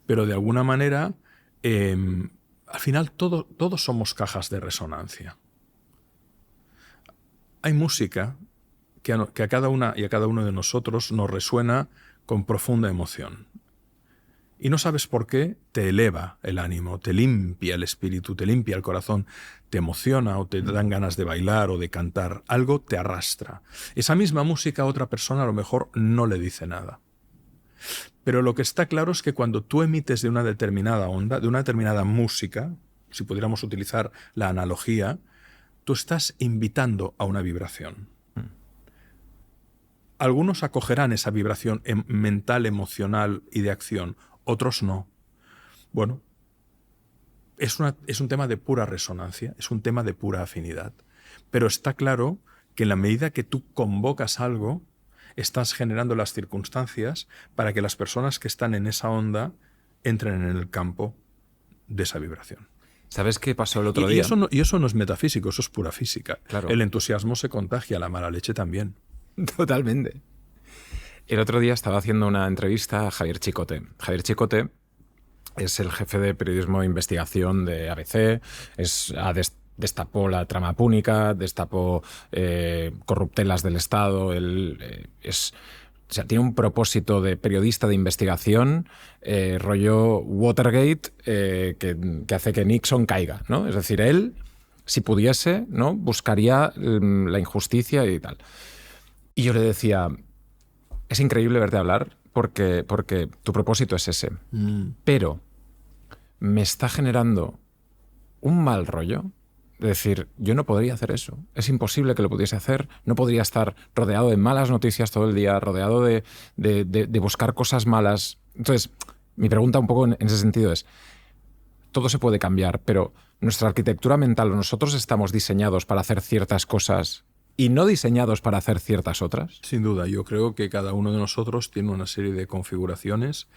Pero de alguna manera, al final todos somos cajas de resonancia. Hay música que a cada una y a cada uno de nosotros nos resuena con profunda emoción. Y no sabes por qué, te eleva el ánimo, te limpia el espíritu, te limpia el corazón, te emociona o te dan ganas de bailar o de cantar. Algo te arrastra. Esa misma música a otra persona a lo mejor no le dice nada. Pero lo que está claro es que cuando tú emites de una determinada onda, de una determinada música, si pudiéramos utilizar la analogía, tú estás invitando a una vibración. Algunos acogerán esa vibración mental, emocional y de acción, otros no. Bueno, es un tema de pura resonancia, es un tema de pura afinidad. Pero está claro que en la medida que tú convocas algo, estás generando las circunstancias para que las personas que están en esa onda entren en el campo de esa vibración. ¿Sabes qué pasó el otro día? Y eso no es metafísico, eso es pura física. Claro. El entusiasmo se contagia, la mala leche también. Totalmente. El otro día estaba haciendo una entrevista a Javier Chicote. Javier Chicote es el jefe de periodismo de investigación de ABC, destapó la trama púnica, destapó corruptelas del Estado, o sea, tiene un propósito de periodista de investigación, rollo Watergate, que hace que Nixon caiga, ¿no? Es decir, él, si pudiese, ¿no?, buscaría la injusticia y tal. Y yo le decía, es increíble verte hablar porque tu propósito es ese. Pero me está generando un mal rollo. Es decir, yo no podría hacer eso. Es imposible que lo pudiese hacer. No podría estar rodeado de malas noticias todo el día, rodeado de buscar cosas malas. Entonces, mi pregunta un poco en ese sentido es, todo se puede cambiar, pero nuestra arquitectura mental, nosotros estamos diseñados para hacer ciertas cosas y no diseñados para hacer ciertas otras. Sin duda, yo creo que cada uno de nosotros tiene una serie de configuraciones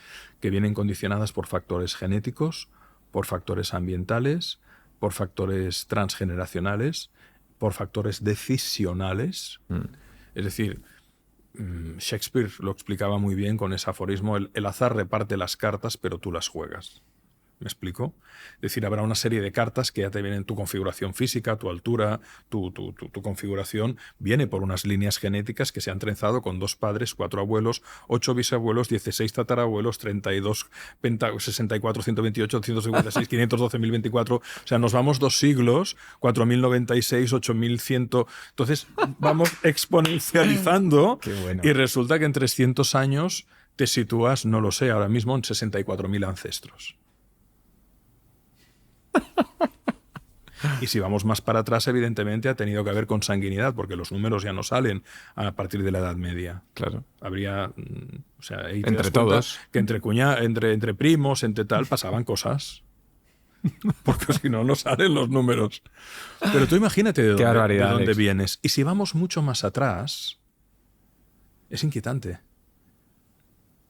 que vienen condicionadas por factores genéticos, por factores ambientales, por factores transgeneracionales, por factores decisionales. Es decir, Shakespeare lo explicaba muy bien con ese aforismo, el azar reparte las cartas, pero tú las juegas. ¿Me explico? Es decir, habrá una serie de cartas que ya te vienen tu configuración física, tu altura, tu configuración, viene por unas líneas genéticas que se han trenzado con 2 padres, 4 abuelos, 8 bisabuelos, 16 tatarabuelos, 32, 64, 128, 156, 512, 1024. O sea, nos vamos 2 siglos, 4096, 8100. Entonces, vamos exponencializando. Qué bueno. Y resulta que en 300 años te sitúas, no lo sé, ahora mismo en 64.000 ancestros. Y si vamos más para atrás, evidentemente ha tenido que haber consanguinidad, porque los números ya no salen a partir de la Edad Media. Claro. Habría, o sea, ahí te Entre das cuenta todos. que entre primos, entre tal, pasaban cosas. Porque si no, no salen los números. Pero tú imagínate de Qué barbaridad, dónde Alex. vienes. Y si vamos mucho más atrás, es inquietante.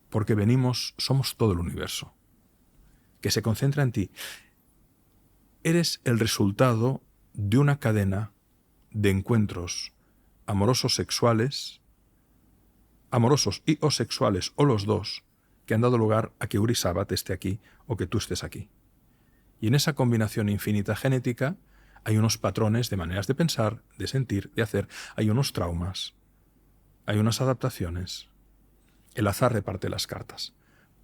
Porque somos todo el universo, que se concentra en ti. Eres el resultado de una cadena de encuentros amorosos sexuales, amorosos y o sexuales, o los dos, que han dado lugar a que Uri Sabat esté aquí o que tú estés aquí. Y en esa combinación infinita genética hay unos patrones de maneras de pensar, de sentir, de hacer. Hay unos traumas, hay unas adaptaciones. El azar reparte las cartas,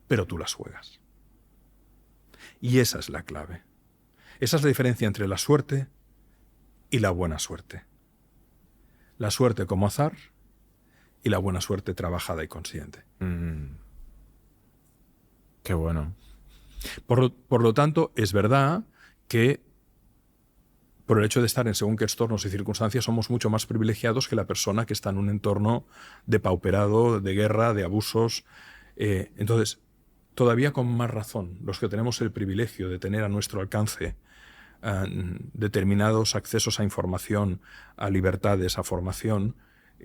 pero tú las juegas. Y esa es la clave. Esa es la diferencia entre la suerte y la buena suerte. La suerte como azar y la buena suerte trabajada y consciente. Qué bueno. Por lo tanto, es verdad que por el hecho de estar en según qué entornos y circunstancias somos mucho más privilegiados que la persona que está en un entorno depauperado, de guerra, de abusos. Entonces, todavía con más razón, los que tenemos el privilegio de tener a nuestro alcance determinados accesos a información, a libertades, a formación,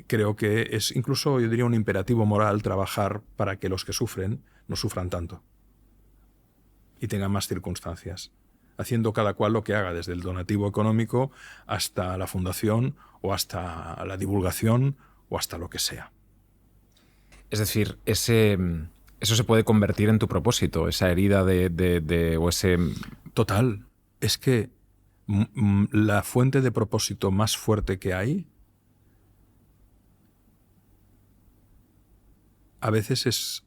creo que es incluso, yo diría, un imperativo moral trabajar para que los que sufren no sufran tanto y tengan más circunstancias, haciendo cada cual lo que haga, desde el donativo económico hasta la fundación o hasta la divulgación o hasta lo que sea. Es decir, eso se puede convertir en tu propósito, esa herida o ese... Total. Es que la fuente de propósito más fuerte que hay a veces es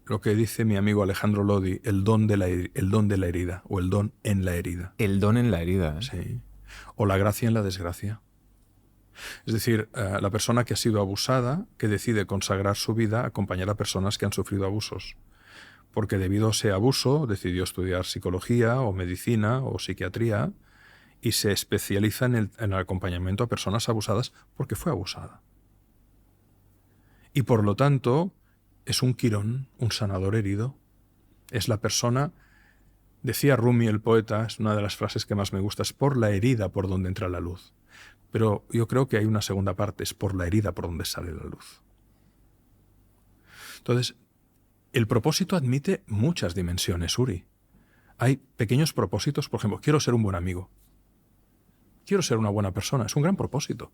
lo que dice mi amigo Alejandro Lodi, el don de la herida, o el don en la herida. El don en la herida. Sí. O la gracia en la desgracia. Es decir, la persona que ha sido abusada, que decide consagrar su vida a acompañar a personas que han sufrido abusos. Porque debido a ese abuso decidió estudiar psicología o medicina o psiquiatría y se especializa en el acompañamiento a personas abusadas porque fue abusada. Y por lo tanto es un quirón, un sanador herido. Es la persona, decía Rumi el poeta, es una de las frases que más me gusta, es por la herida por donde entra la luz. Pero yo creo que hay una segunda parte, es por la herida por donde sale la luz. Entonces, el propósito admite muchas dimensiones, Uri. Hay pequeños propósitos, por ejemplo, quiero ser un buen amigo. Quiero ser una buena persona, es un gran propósito.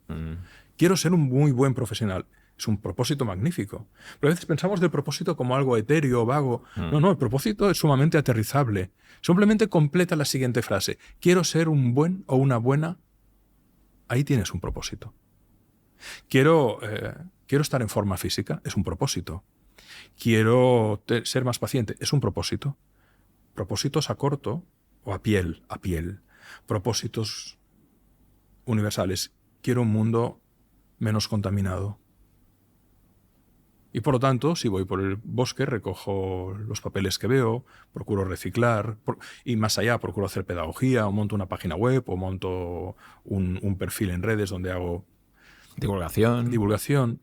Quiero ser un muy buen profesional, es un propósito magnífico. Pero a veces pensamos del propósito como algo etéreo, vago. No, el propósito es sumamente aterrizable. Simplemente completa la siguiente frase. Quiero ser un buen o una buena. Ahí tienes un propósito. Quiero estar en forma física, es un propósito. Quiero ser más paciente, es un propósito. Propósitos a corto o a piel. Propósitos universales. Quiero un mundo menos contaminado. Y por lo tanto, si voy por el bosque, recojo los papeles que veo, procuro reciclar, y más allá, procuro hacer pedagogía, o monto una página web, o monto un perfil en redes donde hago divulgación.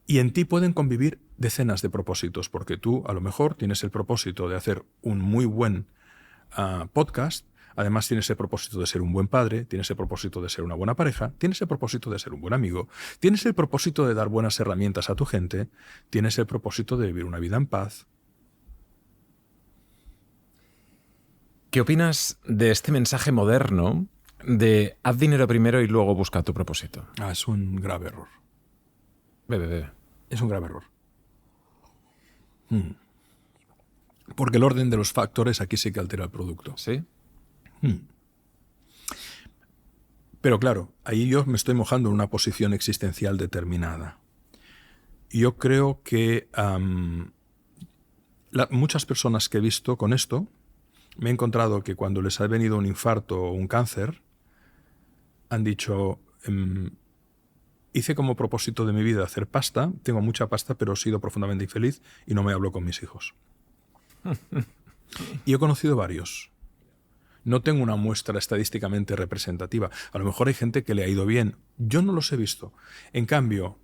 Y en ti pueden convivir decenas de propósitos, porque tú a lo mejor tienes el propósito de hacer un muy buen podcast. Además tienes el propósito de ser un buen padre, tienes el propósito de ser una buena pareja, tienes el propósito de ser un buen amigo, tienes el propósito de dar buenas herramientas a tu gente, tienes el propósito de vivir una vida en paz. ¿Qué opinas de este mensaje moderno de haz dinero primero y luego busca tu propósito? Es un grave error. Bebe. Es un grave error. Porque el orden de los factores aquí sí que altera el producto. ¿Sí? Pero claro, ahí yo me estoy mojando en una posición existencial determinada. Yo creo que muchas personas que he visto con esto, me he encontrado que cuando les ha venido un infarto o un cáncer, han dicho, hice como propósito de mi vida hacer pasta, tengo mucha pasta, pero he sido profundamente infeliz y no me hablo con mis hijos. Y he conocido varios No tengo una muestra estadísticamente representativa. A lo mejor hay gente que le ha ido bien. Yo no los he visto. En cambio,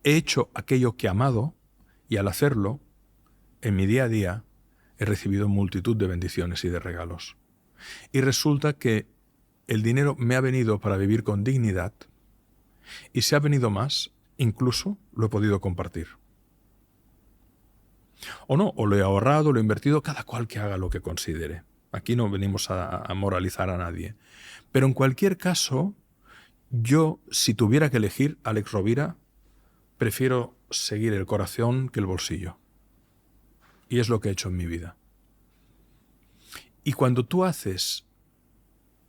he hecho aquello que he amado y al hacerlo, en mi día a día, he recibido multitud de bendiciones y de regalos. Y resulta que el dinero me ha venido para vivir con dignidad y si ha venido más, incluso lo he podido compartir. O no, o lo he ahorrado, lo he invertido, cada cual que haga lo que considere. Aquí no venimos a moralizar a nadie. Pero en cualquier caso, yo, si tuviera que elegir, Alex Rovira, prefiero seguir el corazón que el bolsillo. Y es lo que he hecho en mi vida. Y cuando tú haces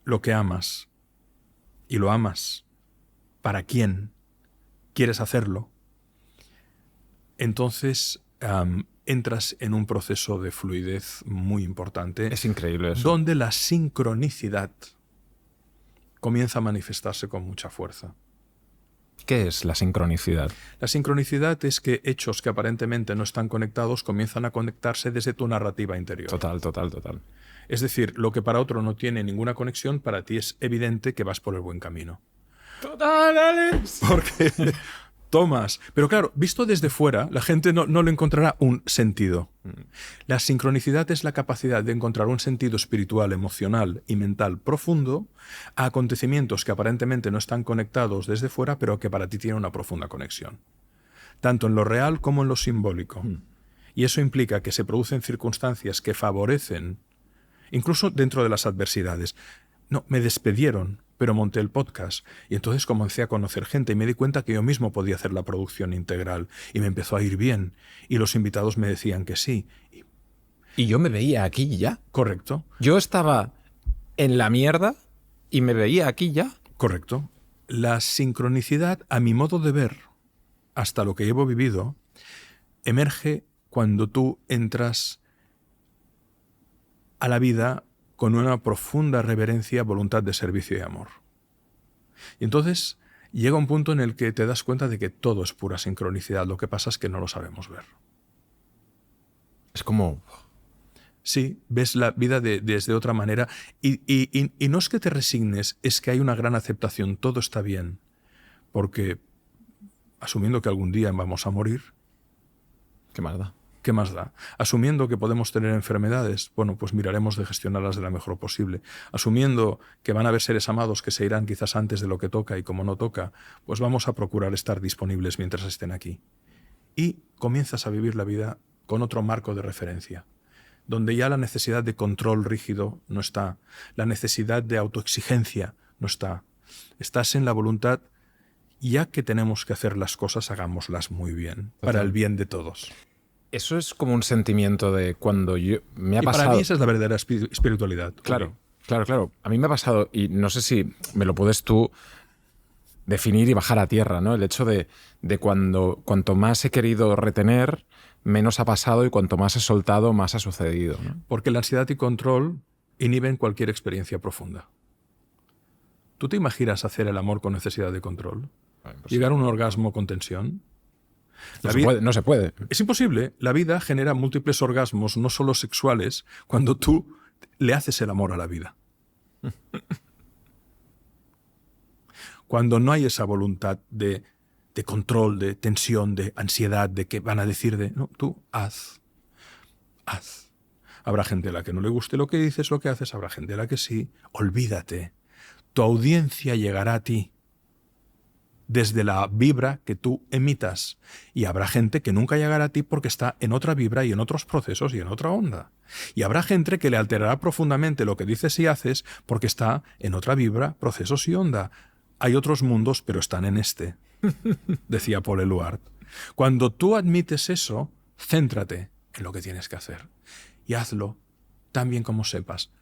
lo que amas, y lo amas para quién quieres hacerlo, entonces entras en un proceso de fluidez muy importante. Es increíble eso. Donde la sincronicidad comienza a manifestarse con mucha fuerza. ¿Qué es la sincronicidad? La sincronicidad es que hechos que aparentemente no están conectados comienzan a conectarse desde tu narrativa interior. Total, total, total. Es decir, lo que para otro no tiene ninguna conexión, para ti es evidente que vas por el buen camino. Total, Alex. Porque tomas. Pero claro, visto desde fuera, la gente no le encontrará un sentido. La sincronicidad es la capacidad de encontrar un sentido espiritual, emocional y mental profundo a acontecimientos que aparentemente no están conectados desde fuera, pero que para ti tienen una profunda conexión. Tanto en lo real como en lo simbólico. Y eso implica que se producen circunstancias que favorecen, incluso dentro de las adversidades. No, me despidieron, pero monté el podcast y entonces comencé a conocer gente y me di cuenta que yo mismo podía hacer la producción integral y me empezó a ir bien y los invitados me decían que sí. Y yo me veía aquí ya. Correcto. Yo estaba en la mierda y me veía aquí ya. Correcto. La sincronicidad, a mi modo de ver, hasta lo que llevo vivido, emerge cuando tú entras a la vida con una profunda reverencia, voluntad de servicio y amor. Y entonces llega un punto en el que te das cuenta de que todo es pura sincronicidad, lo que pasa es que no lo sabemos ver. Es como... Sí, ves la vida desde otra manera y no es que te resignes, es que hay una gran aceptación, todo está bien, porque asumiendo que algún día vamos a morir... ¿Qué más da? ¿Qué más da? Asumiendo que podemos tener enfermedades, bueno, pues miraremos de gestionarlas de la mejor posible. Asumiendo que van a haber seres amados que se irán quizás antes de lo que toca y como no toca, pues vamos a procurar estar disponibles mientras estén aquí. Y comienzas a vivir la vida con otro marco de referencia, donde ya la necesidad de control rígido no está, la necesidad de autoexigencia no está. Estás en la voluntad, ya que tenemos que hacer las cosas, hagámoslas muy bien, para el bien de todos. Eso es como un sentimiento de cuando yo me ha pasado... Para mí esa es la verdadera espiritualidad. Claro, claro. A mí me ha pasado, y no sé si me lo puedes tú definir y bajar a tierra, ¿no? El hecho de cuanto más he querido retener, menos ha pasado y cuanto más he soltado, más ha sucedido, ¿no? Porque la ansiedad y control inhiben cualquier experiencia profunda. ¿Tú te imaginas hacer el amor con necesidad de control? ¿Llegar a un orgasmo con tensión? No se puede. Es imposible. La vida genera múltiples orgasmos, no solo sexuales, cuando tú le haces el amor a la vida. Cuando no hay esa voluntad de control, de tensión, de ansiedad, de que van a decir de... No, tú haz. Habrá gente a la que no le guste lo que dices, lo que haces, habrá gente a la que sí. Olvídate. Tu audiencia llegará a ti desde la vibra que tú emitas. Y habrá gente que nunca llegará a ti porque está en otra vibra y en otros procesos y en otra onda. Y habrá gente que le alterará profundamente lo que dices y haces porque está en otra vibra, procesos y onda. Hay otros mundos, pero están en este, decía Paul Eluard. Cuando tú admites eso, céntrate en lo que tienes que hacer y hazlo tan bien como sepas.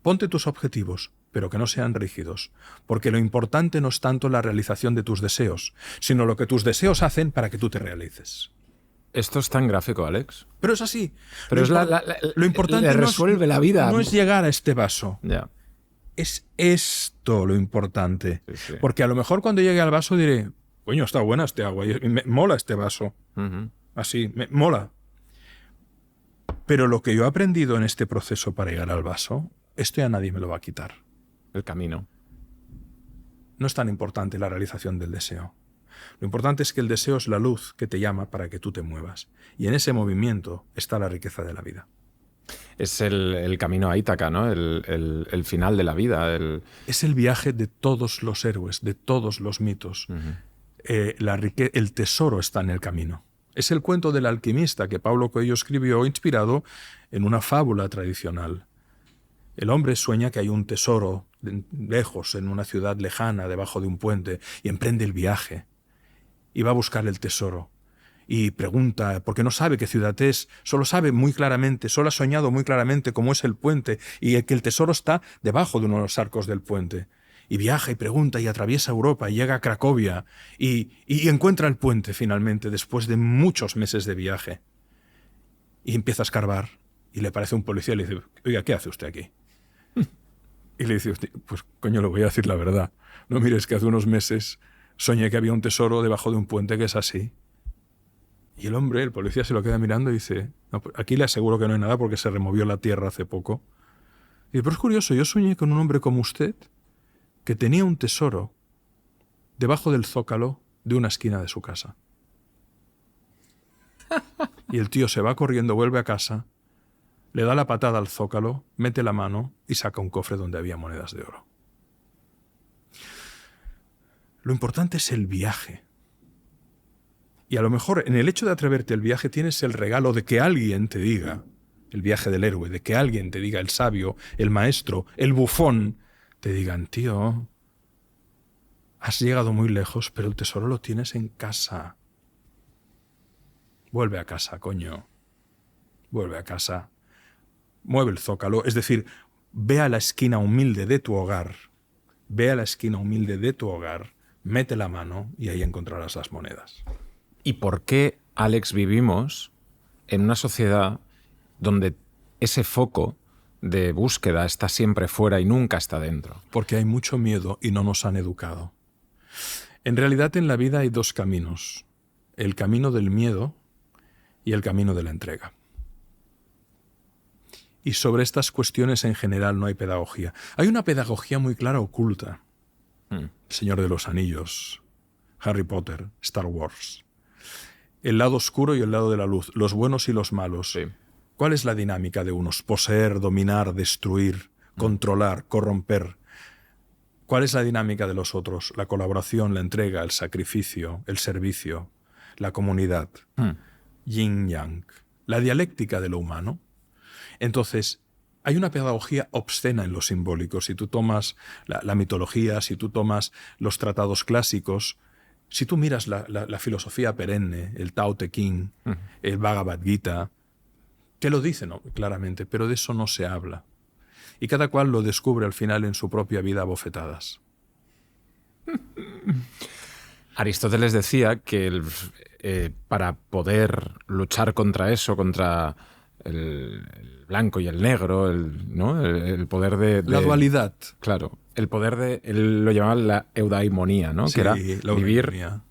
Ponte tus objetivos, pero que no sean rígidos, porque lo importante no es tanto la realización de tus deseos, sino lo que tus deseos hacen para que tú te realices. Esto es tan gráfico, Alex. Pero es así. Pero lo importante le resuelve la vida. No es llegar a este vaso. Ya. Es esto lo importante. Sí. Porque a lo mejor cuando llegue al vaso diré, coño, está buena este agua, me mola este vaso. Así, me mola. Pero lo que yo he aprendido en este proceso para llegar al vaso esto ya nadie me lo va a quitar. El camino. No es tan importante la realización del deseo. Lo importante es que el deseo es la luz que te llama para que tú te muevas. Y en ese movimiento está la riqueza de la vida. Es el camino a Ítaca, ¿no? El final de la vida. Es el viaje de todos los héroes, de todos los mitos. El tesoro está en el camino. Es el cuento del alquimista que Paulo Coelho escribió inspirado en una fábula tradicional. El hombre sueña que hay un tesoro lejos, en una ciudad lejana, debajo de un puente, y emprende el viaje. Y va a buscar el tesoro. Y pregunta, porque no sabe qué ciudad es, solo sabe muy claramente, solo ha soñado muy claramente cómo es el puente y que el tesoro está debajo de uno de los arcos del puente. Y viaja y pregunta y atraviesa Europa y llega a Cracovia y encuentra el puente finalmente después de muchos meses de viaje. Y empieza a escarbar y le aparece un policía y le dice, oiga, ¿qué hace usted aquí? Y le dice, pues coño, le voy a decir la verdad. No mires que hace unos meses soñé que había un tesoro debajo de un puente que es así. Y el hombre, el policía, se lo queda mirando y dice, no, aquí le aseguro que no hay nada porque se removió la tierra hace poco. Y dice, pero es curioso, yo soñé con un hombre como usted que tenía un tesoro debajo del zócalo de una esquina de su casa. Y el tío se va corriendo, vuelve a casa, le da la patada al zócalo, mete la mano y saca un cofre donde había monedas de oro. Lo importante es el viaje. Y a lo mejor en el hecho de atreverte al viaje tienes el regalo de que alguien te diga, el viaje del héroe, de que alguien te diga, el sabio, el maestro, el bufón, te digan, tío, has llegado muy lejos, pero el tesoro lo tienes en casa. Vuelve a casa, coño. Vuelve a casa. Mueve el zócalo, es decir, ve a la esquina humilde de tu hogar. Ve a la esquina humilde de tu hogar, mete la mano y ahí encontrarás las monedas. ¿Y por qué, Alex, vivimos en una sociedad donde ese foco de búsqueda está siempre fuera y nunca está dentro? Porque hay mucho miedo y no nos han educado. En realidad en la vida hay dos caminos. El camino del miedo y el camino de la entrega. Y sobre estas cuestiones en general no hay pedagogía. Hay una pedagogía muy clara oculta. El Señor de los Anillos, Harry Potter, Star Wars. El lado oscuro y el lado de la luz, los buenos y los malos. Sí. ¿Cuál es la dinámica de unos? Poseer, dominar, destruir, controlar, corromper. ¿Cuál es la dinámica de los otros? La colaboración, la entrega, el sacrificio, el servicio, la comunidad. Yin-yang. La dialéctica de lo humano. Entonces, hay una pedagogía obscena en lo simbólico. Si tú tomas la mitología, si tú tomas los tratados clásicos, si tú miras la filosofía perenne, el Tao Te Ching, el Bhagavad Gita, te lo dicen claramente, pero de eso no se habla. Y cada cual lo descubre al final en su propia vida a bofetadas. Aristóteles decía que para poder luchar contra eso, contra el blanco y el negro, ¿no? el poder de... La dualidad. Claro, el poder de... Él lo llamaban la eudaimonía, ¿no? Sí, que era la vivir eudaimonía.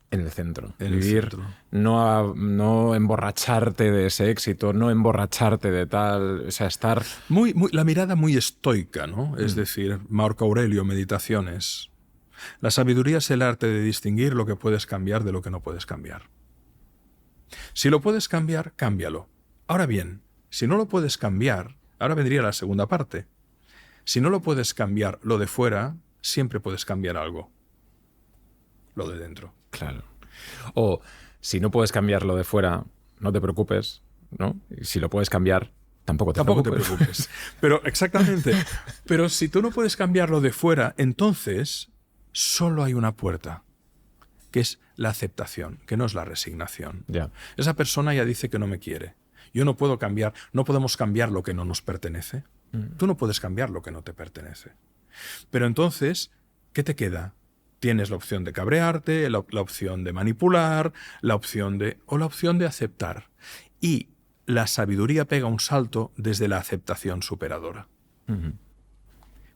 en el centro. En el Vivir, centro. no emborracharte de ese éxito, no emborracharte de tal... O sea, estar... La mirada muy estoica, ¿no? Es decir, Marco Aurelio, Meditaciones. La sabiduría es el arte de distinguir lo que puedes cambiar de lo que no puedes cambiar. Si lo puedes cambiar, cámbialo. Ahora bien, si no lo puedes cambiar, ahora vendría la segunda parte. Si no lo puedes cambiar lo de fuera, siempre puedes cambiar algo. Lo de dentro. Claro. O si no puedes cambiar lo de fuera, no te preocupes, ¿no? Y si lo puedes cambiar, tampoco te preocupes. Pero exactamente. Pero si tú no puedes cambiar lo de fuera, entonces solo hay una puerta, que es la aceptación, que no es la resignación. Ya. Esa persona ya dice que no me quiere. Yo no puedo cambiar, no podemos cambiar lo que no nos pertenece. Tú no puedes cambiar lo que no te pertenece. Pero entonces, ¿qué te queda? Tienes la opción de cabrearte, la opción de manipular, la opción de aceptar. Y la sabiduría pega un salto desde la aceptación superadora.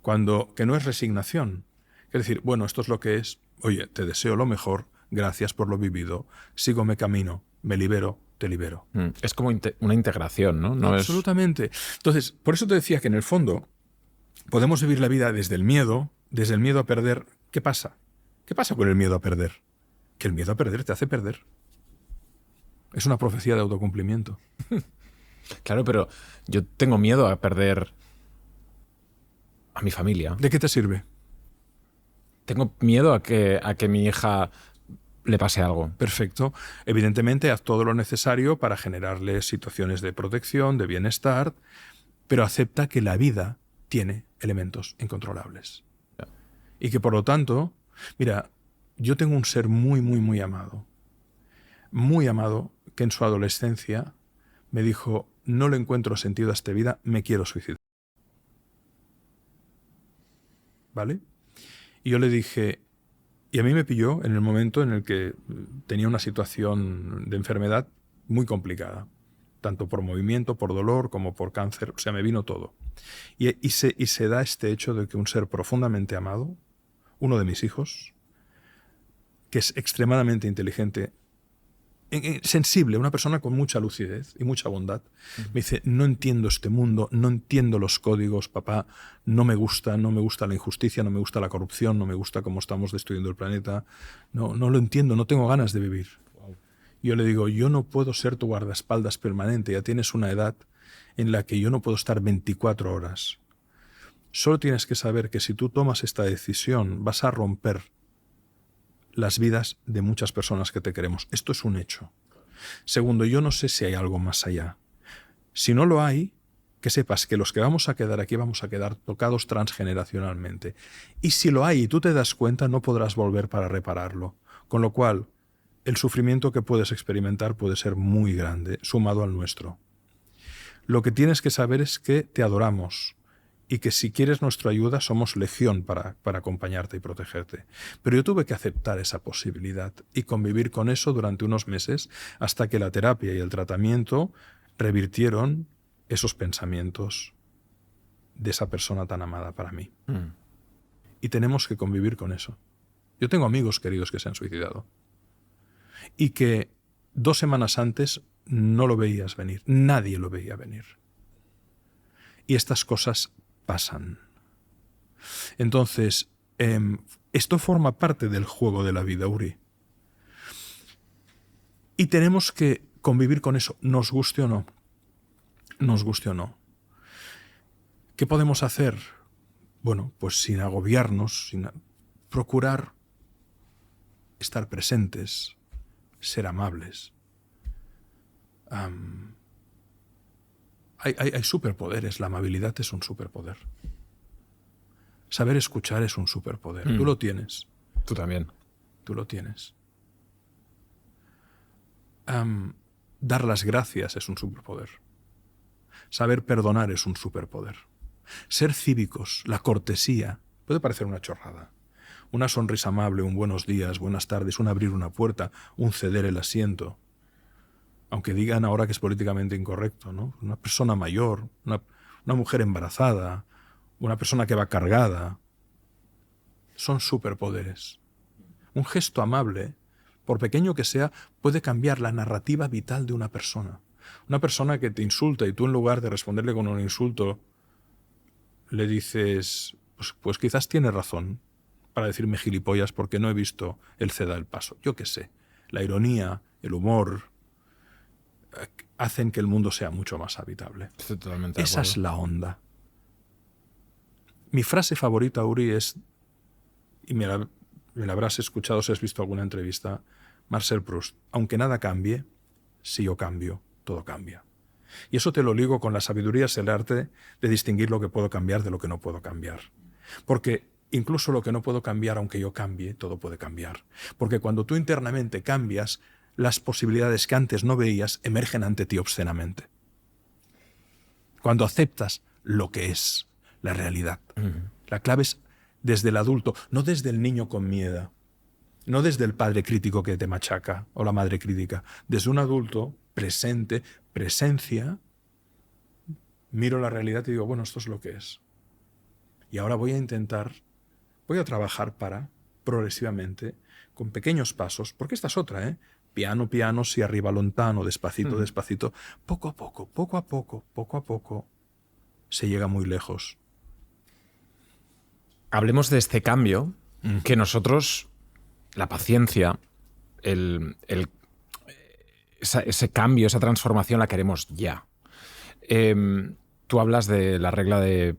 Que no es resignación. Es decir, bueno, esto es lo que es. Oye, te deseo lo mejor, gracias por lo vivido, sigo mi camino, me libero, te libero. Es como una integración, ¿no? Absolutamente. Entonces, por eso te decía que en el fondo podemos vivir la vida desde el miedo a perder. ¿Qué pasa? ¿Qué pasa con el miedo a perder? Que el miedo a perder te hace perder. Es una profecía de autocumplimiento. Claro, pero yo tengo miedo a perder a mi familia. ¿De qué te sirve? Tengo miedo a que mi hija le pase algo. Perfecto. Evidentemente, haz todo lo necesario para generarle situaciones de protección, de bienestar, pero acepta que la vida tiene elementos incontrolables. Y que, por lo tanto, mira, yo tengo un ser muy, muy, muy amado, que en su adolescencia me dijo, no le encuentro sentido a esta vida, me quiero suicidar. ¿Vale? Y yo le dije, y a mí me pilló en el momento en el que tenía una situación de enfermedad muy complicada, tanto por movimiento, por dolor, como por cáncer, o sea, me vino todo. Y se da este hecho de que un ser profundamente amado, uno de mis hijos, que es extremadamente inteligente, sensible, una persona con mucha lucidez y mucha bondad, me dice, no entiendo este mundo, no entiendo los códigos, papá, no me gusta la injusticia, no me gusta la corrupción, no me gusta cómo estamos destruyendo el planeta, no lo entiendo, no tengo ganas de vivir. Wow. Yo le digo, yo no puedo ser tu guardaespaldas permanente, ya tienes una edad en la que yo no puedo estar 24 horas. Solo tienes que saber que si tú tomas esta decisión vas a romper las vidas de muchas personas que te queremos. Esto es un hecho. Segundo, yo no sé si hay algo más allá. Si no lo hay, que sepas que los que vamos a quedar aquí vamos a quedar tocados transgeneracionalmente. Y si lo hay y tú te das cuenta, no podrás volver para repararlo. Con lo cual, el sufrimiento que puedes experimentar puede ser muy grande, sumado al nuestro. Lo que tienes que saber es que te adoramos y que si quieres nuestra ayuda somos legión para acompañarte y protegerte. Pero yo tuve que aceptar esa posibilidad y convivir con eso durante unos meses hasta que la terapia y el tratamiento revirtieron esos pensamientos de esa persona tan amada para mí. Y tenemos que convivir con eso. Yo tengo amigos queridos que se han suicidado y que 2 semanas antes no lo veías venir, nadie lo veía venir. Y estas cosas pasan. Entonces, esto forma parte del juego de la vida, Uri. Y tenemos que convivir con eso, nos guste o no. Nos guste o no. ¿Qué podemos hacer? Bueno, pues sin agobiarnos, procurar estar presentes, ser amables. Hay superpoderes, la amabilidad es un superpoder. Saber escuchar es un superpoder. Tú lo tienes. Tú también. Tú lo tienes. Dar las gracias es un superpoder. Saber perdonar es un superpoder. Ser cívicos, la cortesía, puede parecer una chorrada. Una sonrisa amable, un buenos días, buenas tardes, un abrir una puerta, un ceder el asiento. Aunque digan ahora que es políticamente incorrecto, ¿no? Una persona mayor, una mujer embarazada, una persona que va cargada, son superpoderes. Un gesto amable, por pequeño que sea, puede cambiar la narrativa vital de una persona. Una persona que te insulta y tú en lugar de responderle con un insulto, le dices, pues quizás tiene razón para decirme gilipollas porque no he visto el ceda el paso. Yo qué sé, la ironía, el humor hacen que el mundo sea mucho más habitable. Estoy totalmente de Esa acuerdo. es la onda. Mi frase favorita, Uri, es, y me la habrás escuchado si has visto alguna entrevista, Marcel Proust, aunque nada cambie, si yo cambio, todo cambia. Y eso te lo ligo con la sabiduría, es el arte de distinguir lo que puedo cambiar de lo que no puedo cambiar. Porque incluso lo que no puedo cambiar, aunque yo cambie, todo puede cambiar. Porque cuando tú internamente cambias, las posibilidades que antes no veías emergen ante ti obscenamente. Cuando aceptas lo que es la realidad. La clave es desde el adulto, no desde el niño con miedo, no desde el padre crítico que te machaca o la madre crítica. Desde un adulto presente, presencia, miro la realidad y digo, bueno, esto es lo que es. Y ahora voy a trabajar para, progresivamente, con pequeños pasos, porque esta es otra, piano, piano, si arriba lontano, despacito, despacito, poco a poco, se llega muy lejos. hablemos de este cambio que nosotros, la paciencia, ese cambio, esa transformación la queremos ya. Tú hablas de la regla de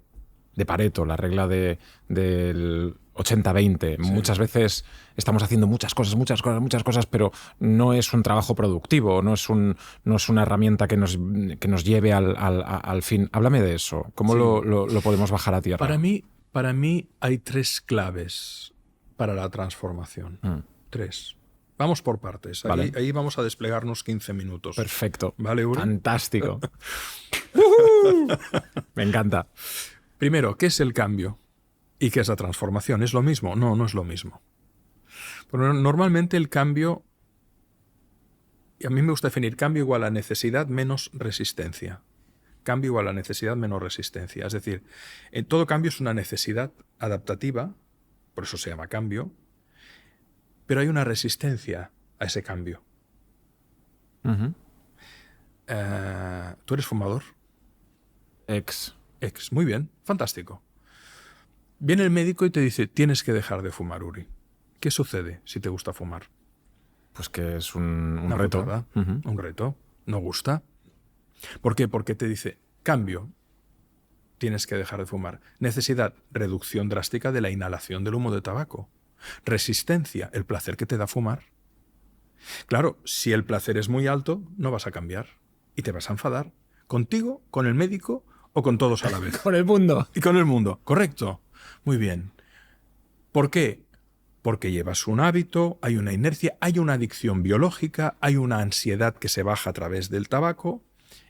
Pareto, la regla del 80-20. Sí. Muchas veces estamos haciendo muchas cosas, pero no es un trabajo productivo, no es una herramienta que nos lleve al fin. Háblame de eso. ¿Cómo lo podemos bajar a tierra? Para mí hay 3 claves para la transformación. 3. Vamos por partes. Vale. Ahí vamos a desplegarnos 15 minutos. Perfecto. ¿Vale, Uri? Fantástico. Me encanta. Primero, ¿qué es el cambio? ¿Y qué es la transformación? ¿Es lo mismo? No, no es lo mismo. Pero normalmente el cambio, y a mí me gusta definir cambio igual a necesidad menos resistencia. Cambio igual a necesidad menos resistencia. Es decir, en todo cambio es una necesidad adaptativa, por eso se llama cambio, pero hay una resistencia a ese cambio. Uh-huh. ¿Tú eres fumador? Ex. Muy bien, fantástico. Viene el médico y te dice, tienes que dejar de fumar, Uri. ¿Qué sucede si te gusta fumar? Pues que es un reto. Uh-huh. Un reto. ¿No gusta? ¿Por qué? Porque te dice, cambio, tienes que dejar de fumar. Necesidad, reducción drástica de la inhalación del humo de tabaco. Resistencia, el placer que te da fumar. Claro, si el placer es muy alto, no vas a cambiar y te vas a enfadar. Contigo, con el médico o con todos a la vez. Con el mundo. Y con el mundo, correcto. Muy bien. ¿Por qué? Porque llevas un hábito, hay una inercia, hay una adicción biológica, hay una ansiedad que se baja a través del tabaco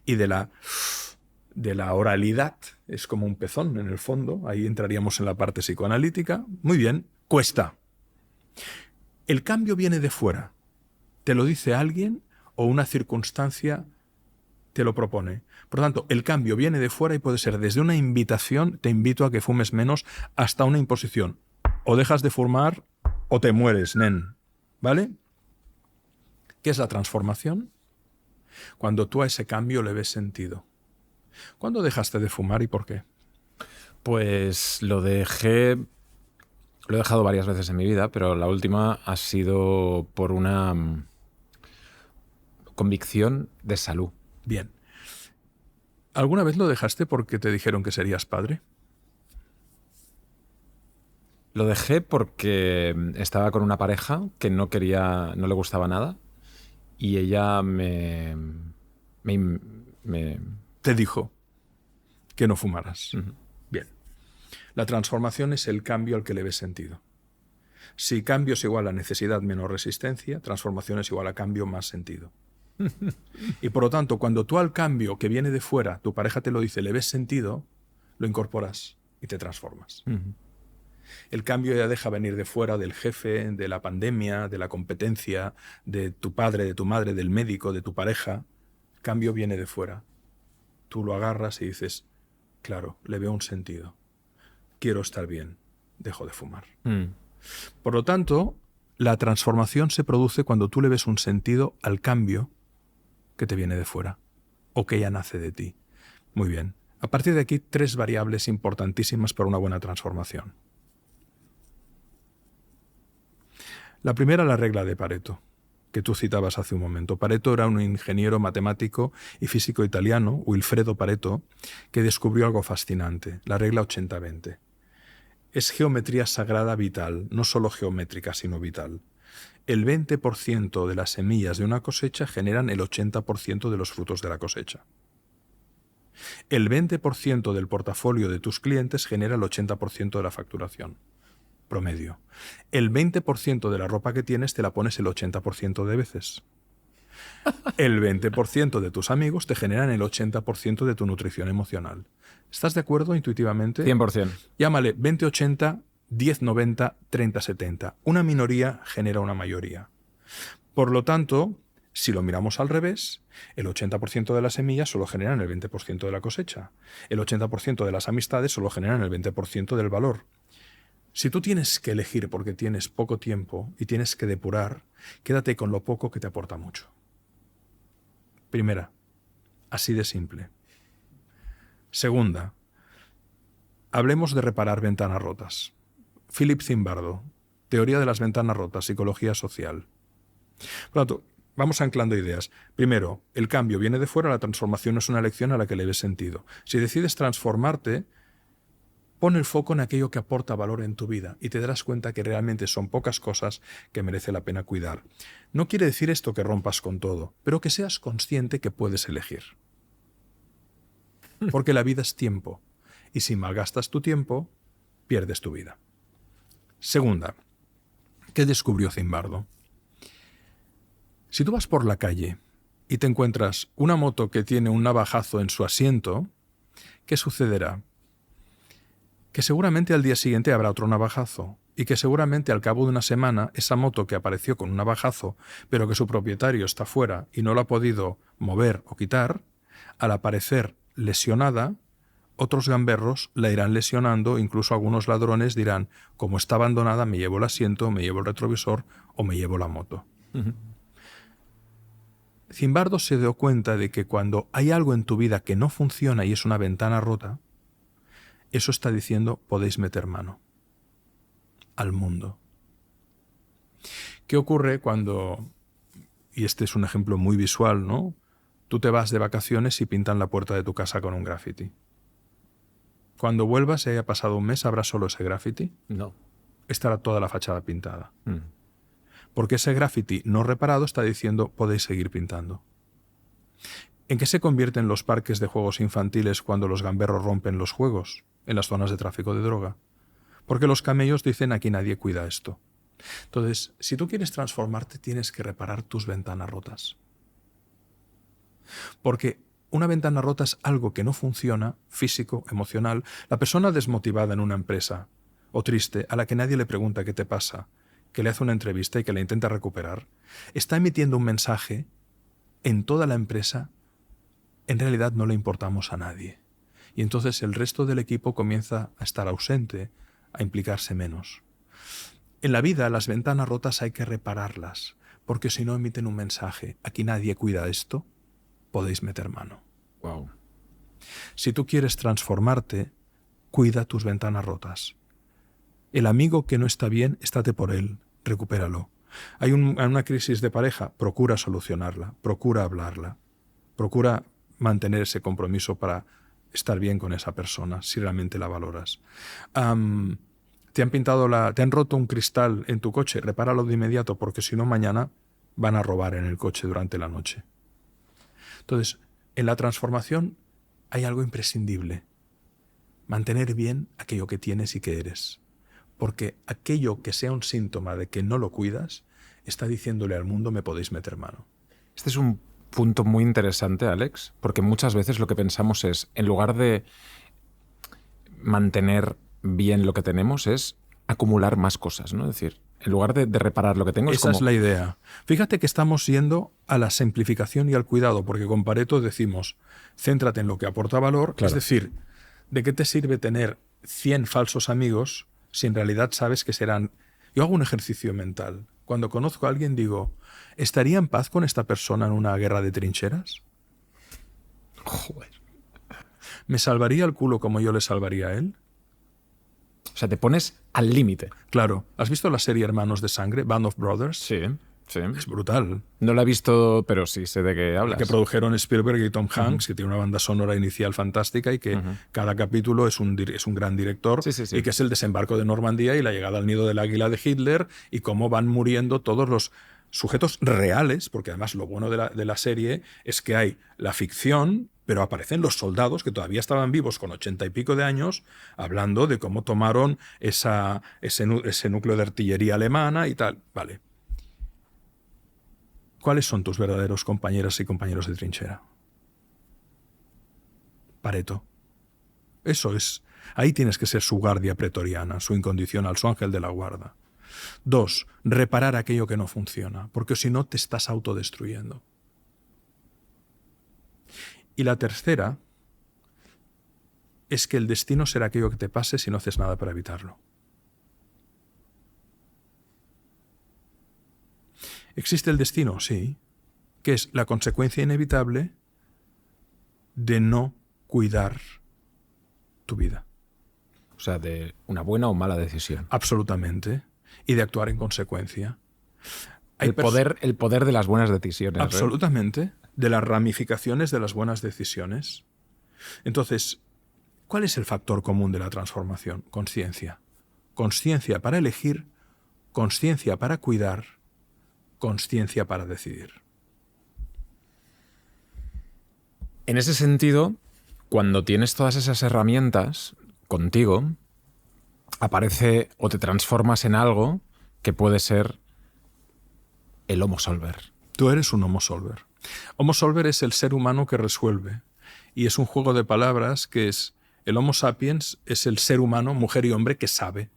y de la oralidad. Es como un pezón en el fondo, ahí entraríamos en la parte psicoanalítica. Muy bien, cuesta. El cambio viene de fuera. Te lo dice alguien o una circunstancia te lo propone. Por lo tanto, el cambio viene de fuera y puede ser desde una invitación, te invito a que fumes menos, hasta una imposición. O dejas de fumar o te mueres, nen. ¿Vale? ¿Qué es la transformación? Cuando tú a ese cambio le ves sentido. ¿Cuándo dejaste de fumar y por qué? Pues lo he dejado varias veces en mi vida, pero la última ha sido por una convicción de salud. Bien. ¿Alguna vez lo dejaste porque te dijeron que serías padre? Lo dejé porque estaba con una pareja que no le gustaba nada y ella te dijo que no fumaras. Uh-huh. Bien. La transformación es el cambio al que le ves sentido. Si cambio es igual a necesidad menos resistencia, transformación es igual a cambio más sentido. Y por lo tanto, cuando tú al cambio que viene de fuera, tu pareja te lo dice, le ves sentido, lo incorporas y te transformas. Uh-huh. El cambio ya deja venir de fuera, del jefe, de la pandemia, de la competencia, de tu padre, de tu madre, del médico, de tu pareja. El cambio viene de fuera. Tú lo agarras y dices, claro, le veo un sentido. Quiero estar bien, dejo de fumar. Por lo tanto, la transformación se produce cuando tú le ves un sentido al cambio que te viene de fuera o que ya nace de ti. Muy bien. A partir de aquí, 3 variables importantísimas para una buena transformación. La primera, la regla de Pareto, que tú citabas hace un momento. Pareto era un ingeniero matemático y físico italiano, Wilfredo Pareto, que descubrió algo fascinante, la regla 80-20. Es geometría sagrada vital, no solo geométrica, sino vital. El 20% de las semillas de una cosecha generan el 80% de los frutos de la cosecha. El 20% del portafolio de tus clientes genera el 80% de la facturación. Promedio. El 20% de la ropa que tienes te la pones el 80% de veces. El 20% de tus amigos te generan el 80% de tu nutrición emocional. ¿Estás de acuerdo intuitivamente? 100%. Llámale 20-80, 10-90, 30-70. Una minoría genera una mayoría. Por lo tanto, si lo miramos al revés, el 80% de las semillas solo generan el 20% de la cosecha. El 80% de las amistades solo generan el 20% del valor. Si tú tienes que elegir porque tienes poco tiempo y tienes que depurar, quédate con lo poco que te aporta mucho. Primera, así de simple. Segunda, hablemos de reparar ventanas rotas. Philip Zimbardo, Teoría de las ventanas rotas, Psicología social. Por lo tanto, vamos anclando ideas. Primero, el cambio viene de fuera, la transformación es una elección a la que le ves sentido. Si decides transformarte, pon el foco en aquello que aporta valor en tu vida y te darás cuenta que realmente son pocas cosas que merece la pena cuidar. No quiere decir esto que rompas con todo, pero que seas consciente que puedes elegir. Porque la vida es tiempo, y si malgastas tu tiempo, pierdes tu vida. Segunda, ¿qué descubrió Zimbardo? Si tú vas por la calle y te encuentras una moto que tiene un navajazo en su asiento, ¿qué sucederá? Que seguramente al día siguiente habrá otro navajazo y que seguramente al cabo de una semana esa moto que apareció con un navajazo pero que su propietario está fuera y no la ha podido mover o quitar, al aparecer lesionada, otros gamberros la irán lesionando, incluso algunos ladrones dirán, como está abandonada me llevo el asiento, me llevo el retrovisor o me llevo la moto. Uh-huh. Zimbardo se dio cuenta de que cuando hay algo en tu vida que no funciona y es una ventana rota, eso está diciendo podéis meter mano al mundo. ¿Qué ocurre cuando, y este es un ejemplo muy visual, ¿no? Tú te vas de vacaciones y pintan la puerta de tu casa con un graffiti. Cuando vuelvas y haya pasado un mes, ¿habrá solo ese graffiti? No. Estará toda la fachada pintada. Porque ese graffiti no reparado está diciendo podéis seguir pintando. ¿En qué se convierten los parques de juegos infantiles cuando los gamberros rompen los juegos en las zonas de tráfico de droga? Porque los camellos dicen aquí nadie cuida esto. Entonces, si tú quieres transformarte, tienes que reparar tus ventanas rotas. Porque una ventana rota es algo que no funciona, físico, emocional. La persona desmotivada en una empresa o triste, a la que nadie le pregunta qué te pasa, que le hace una entrevista y que la intenta recuperar, está emitiendo un mensaje en toda la empresa. En realidad no le importamos a nadie. Y entonces el resto del equipo comienza a estar ausente, a implicarse menos. En la vida las ventanas rotas hay que repararlas, porque si no emiten un mensaje, aquí nadie cuida esto, podéis meter mano. Wow. Si tú quieres transformarte, cuida tus ventanas rotas. El amigo que no está bien, estate por él, recupéralo. Hay una crisis de pareja, procura solucionarla, procura hablarla, procura mantener ese compromiso para estar bien con esa persona, si realmente la valoras. Te han roto un cristal en tu coche, repáralo de inmediato, porque si no mañana van a robar en el coche durante la noche. Entonces, en la transformación hay algo imprescindible. Mantener bien aquello que tienes y que eres. Porque aquello que sea un síntoma de que no lo cuidas, está diciéndole al mundo me podéis meter mano. Este es un punto muy interesante, Alex, porque muchas veces lo que pensamos es, en lugar de mantener bien lo que tenemos, es acumular más cosas, ¿no? Es decir, en lugar de reparar lo que tengo, Esa es la idea. Fíjate que estamos yendo a la simplificación y al cuidado, porque con Pareto decimos, céntrate en lo que aporta valor, Claro. Es decir, ¿de qué te sirve tener 100 falsos amigos si en realidad sabes que serán... Yo hago un ejercicio mental. Cuando conozco a alguien digo, ¿estaría en paz con esta persona en una guerra de trincheras? Joder. ¿Me salvaría el culo como yo le salvaría a él? O sea, te pones al límite. Claro. ¿Has visto la serie Hermanos de Sangre, Band of Brothers? Sí, sí. Es brutal. No la he visto, pero sí sé de qué hablas. Que produjeron Spielberg y Tom Hanks, que tiene una banda sonora inicial fantástica y que cada capítulo es un gran director, Sí, sí, sí. y que es el desembarco de Normandía y la llegada al nido del águila de Hitler y cómo van muriendo todos los sujetos reales, porque además lo bueno de la serie es que hay la ficción, pero aparecen los soldados que todavía estaban vivos con 80 y pico de años, hablando de cómo tomaron ese núcleo de artillería alemana y tal. Vale. ¿Cuáles son tus verdaderos compañeras y compañeros de trinchera? Pareto. Eso es. Ahí tienes que ser su guardia pretoriana, su incondicional, su ángel de la guarda. 2, reparar aquello que no funciona, porque si no te estás autodestruyendo. Y la tercera es que el destino será aquello que te pase si no haces nada para evitarlo. ¿Existe el destino? Sí. Que es la consecuencia inevitable de no cuidar tu vida. O sea, de una buena o mala decisión. Absolutamente. Y de actuar en consecuencia. El poder de las buenas decisiones. Absolutamente. De las ramificaciones de las buenas decisiones. Entonces, ¿cuál es el factor común de la transformación? Consciencia. Consciencia para elegir, consciencia para cuidar, consciencia para decidir. En ese sentido, cuando tienes todas esas herramientas contigo, aparece o te transformas en algo que puede ser el Homo Solver. Tú eres un Homo Solver. Homo Solver es el ser humano que resuelve. Y es un juego de palabras que es... El Homo sapiens es el ser humano, mujer y hombre, que sabe.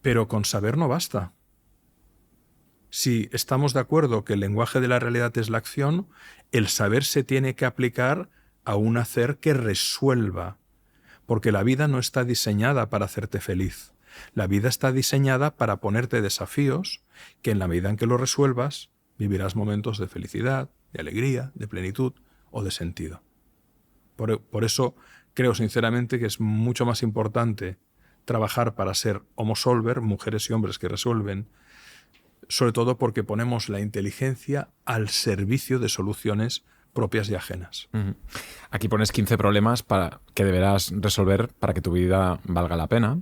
Pero con saber no basta. Si estamos de acuerdo que el lenguaje de la realidad es la acción, el saber se tiene que aplicar a un hacer que resuelva. Porque la vida no está diseñada para hacerte feliz. La vida está diseñada para ponerte desafíos que en la medida en que lo resuelvas, vivirás momentos de felicidad, de alegría, de plenitud o de sentido. Por eso creo sinceramente que es mucho más importante trabajar para ser Homo Solver, mujeres y hombres que resuelven, sobre todo porque ponemos la inteligencia al servicio de soluciones propias y ajenas. Aquí pones 15 problemas que deberás resolver para que tu vida valga la pena.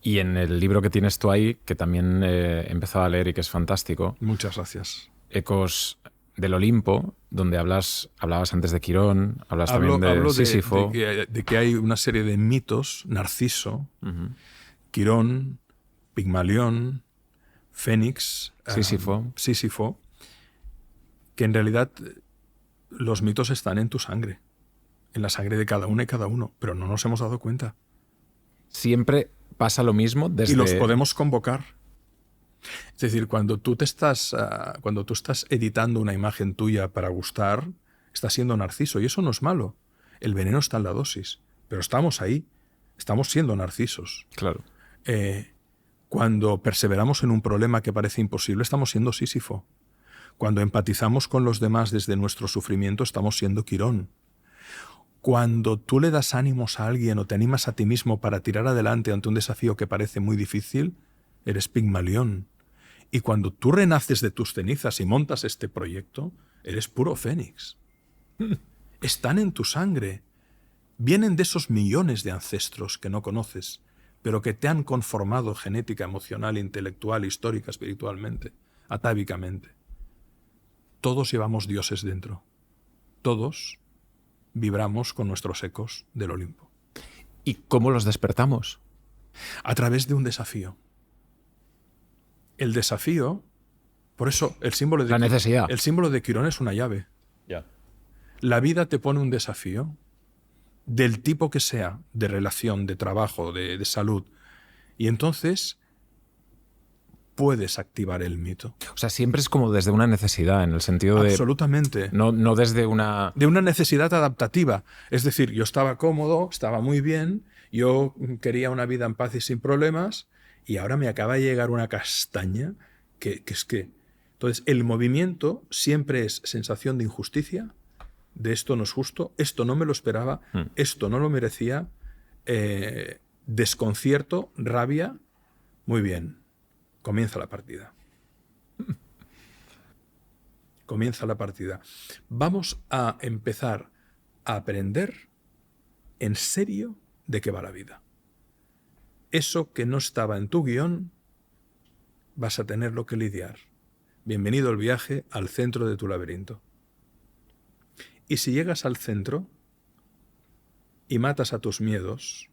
Y en el libro que tienes tú ahí, que también he empezado a leer y que es fantástico. Muchas gracias. Ecos del Olimpo, donde hablabas antes de Quirón, también de Sísifo. De que hay una serie de mitos, Narciso, Quirón, Pigmalión, Fénix, Sísifo, que en realidad los mitos están en tu sangre, en la sangre de cada una y cada uno, pero no nos hemos dado cuenta. Siempre pasa lo mismo desde... Y los podemos convocar. Es decir, cuando tú estás editando una imagen tuya para gustar, estás siendo narciso, y eso no es malo. El veneno está en la dosis, pero estamos ahí, estamos siendo narcisos. Claro. Cuando perseveramos en un problema que parece imposible, estamos siendo Sísifo. Cuando empatizamos con los demás desde nuestro sufrimiento, estamos siendo Quirón. Cuando tú le das ánimos a alguien o te animas a ti mismo para tirar adelante ante un desafío que parece muy difícil, eres Pigmalión. Y cuando tú renaces de tus cenizas y montas este proyecto, eres puro Fénix. Están en tu sangre. Vienen de esos millones de ancestros que no conoces, pero que te han conformado genética, emocional, intelectual, histórica, espiritualmente, atávicamente. Todos llevamos dioses dentro. Todos vibramos con nuestros ecos del Olimpo. ¿Y cómo los despertamos? A través de un desafío. El desafío, por eso el símbolo de la necesidad. El símbolo de Quirón es una llave. Ya. La vida te pone un desafío del tipo que sea, de relación, de trabajo, de salud. Y entonces puedes activar el mito. O sea, siempre es como desde una necesidad, en el sentido de... Absolutamente. No desde una... De una necesidad adaptativa. Es decir, yo estaba cómodo, estaba muy bien, yo quería una vida en paz y sin problemas, y ahora me acaba de llegar una castaña que es que... Entonces, el movimiento siempre es sensación de injusticia, de esto no es justo, esto no me lo esperaba, esto no lo merecía, desconcierto, rabia. Muy bien, comienza la partida. Comienza la partida. Vamos a empezar a aprender en serio de qué va la vida. Eso que no estaba en tu guión, vas a tenerlo que lidiar. Bienvenido al viaje al centro de tu laberinto. Y si llegas al centro y matas a tus miedos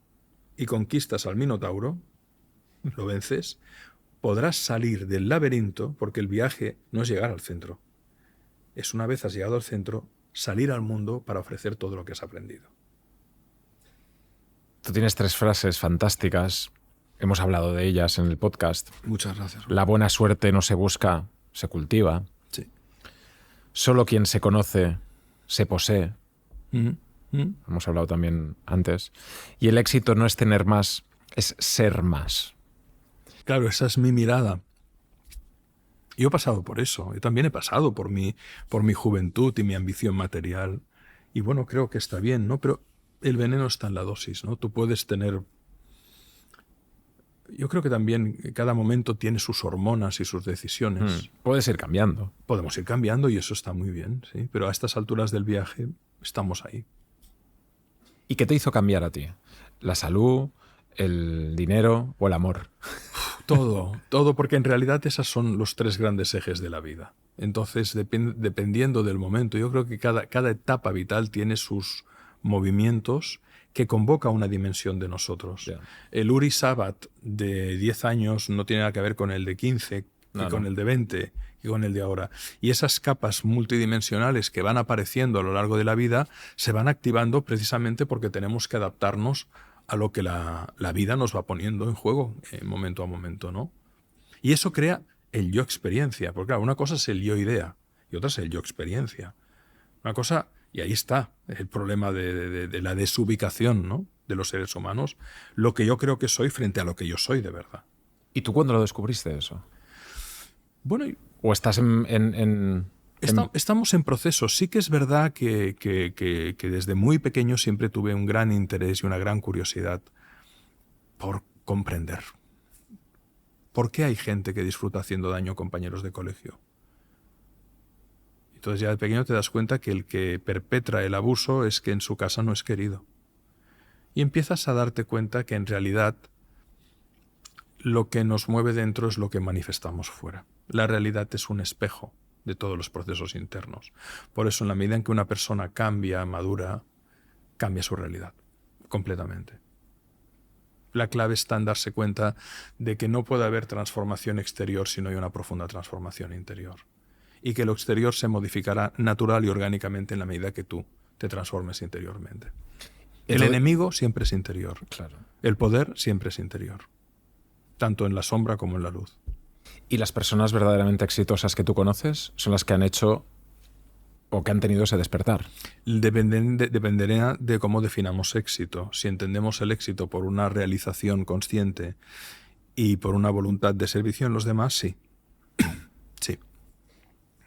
y conquistas al Minotauro, lo vences, podrás salir del laberinto, porque el viaje no es llegar al centro. Es, una vez has llegado al centro, salir al mundo para ofrecer todo lo que has aprendido. Tú tienes 3 frases fantásticas. Hemos hablado de ellas en el podcast. Muchas gracias. La buena suerte no se busca, se cultiva. Sí. Solo quien se conoce se posee. Hemos hablado también antes. Y el éxito no es tener más, es ser más. Claro, esa es mi mirada. Yo he pasado por eso. Yo también he pasado por mi juventud y mi ambición material. Y bueno, creo que está bien, ¿no? Pero el veneno está en la dosis, ¿no? Tú puedes tener... Yo creo que también cada momento tiene sus hormonas y sus decisiones. Puedes ir cambiando. Podemos ir cambiando y eso está muy bien, sí. Pero a estas alturas del viaje estamos ahí. ¿Y qué te hizo cambiar a ti? ¿La salud, el dinero o el amor? Todo, porque en realidad esos son los 3 grandes ejes de la vida. Entonces, dependiendo del momento, yo creo que cada etapa vital tiene sus movimientos que convoca una dimensión de nosotros. Yeah. El Uri Sabat de 10 años no tiene nada que ver con el de 15, con el de 20 y con el de ahora. Y esas capas multidimensionales que van apareciendo a lo largo de la vida se van activando precisamente porque tenemos que adaptarnos a lo que la vida nos va poniendo en juego momento a momento, ¿no? Y eso crea el yo experiencia, porque claro, una cosa es el yo idea y otra es el yo experiencia. Una cosa, y ahí está el problema de la desubicación, ¿no?, de los seres humanos, lo que yo creo que soy frente a lo que yo soy de verdad. ¿Y tú cuándo lo descubriste eso? Bueno, ¿O estás estamos en proceso. Sí que es verdad que desde muy pequeño siempre tuve un gran interés y una gran curiosidad por comprender. ¿Por qué hay gente que disfruta haciendo daño a compañeros de colegio? Entonces ya de pequeño te das cuenta que el que perpetra el abuso es que en su casa no es querido. Y empiezas a darte cuenta que en realidad lo que nos mueve dentro es lo que manifestamos fuera. La realidad es un espejo de todos los procesos internos. Por eso, en la medida en que una persona cambia, madura, cambia su realidad completamente. La clave está en darse cuenta de que no puede haber transformación exterior si no hay una profunda transformación interior. Y que lo exterior se modificará natural y orgánicamente en la medida que tú te transformes interiormente. El enemigo siempre es interior. Claro. El poder siempre es interior. Tanto en la sombra como en la luz. ¿Y las personas verdaderamente exitosas que tú conoces son las que han hecho o que han tenido ese despertar? Dependerá de cómo definamos éxito. Si entendemos el éxito por una realización consciente y por una voluntad de servicio en los demás, sí. Sí.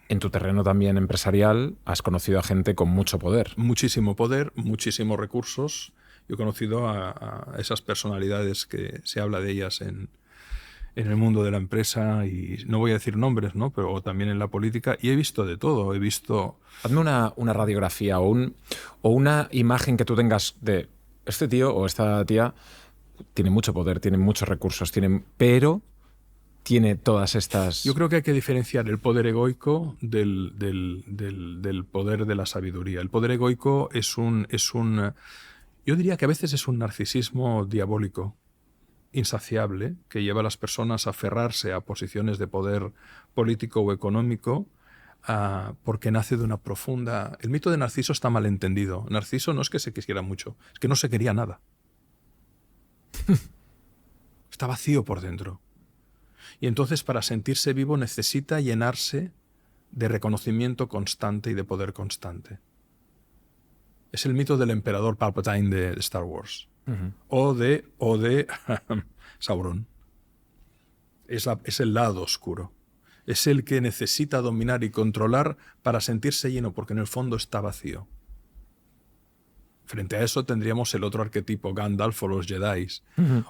En tu terreno también empresarial has conocido a gente con mucho poder. Muchísimo poder, muchísimos recursos. Yo he conocido a esas personalidades que se habla de ellas en el mundo de la empresa, y no voy a decir nombres, ¿no?, pero también en la política, y he visto de todo. He visto... Hazme una radiografía o una imagen que tú tengas de este tío o esta tía tiene mucho poder, tiene muchos recursos, pero tiene todas estas... Yo creo que hay que diferenciar el poder egoico del poder de la sabiduría. El poder egoico es un... Yo diría que a veces es un narcisismo diabólico, insaciable, que lleva a las personas a aferrarse a posiciones de poder político o económico porque nace de una profunda... El mito de Narciso está mal entendido. Narciso no es que se quisiera mucho, es que no se quería nada. Está vacío por dentro. Y entonces, para sentirse vivo, necesita llenarse de reconocimiento constante y de poder constante. Es el mito del emperador Palpatine de Star Wars. O de Sauron. Es el lado oscuro. Es el que necesita dominar y controlar para sentirse lleno, porque en el fondo está vacío. Frente a eso tendríamos el otro arquetipo, Gandalf o los Jedi.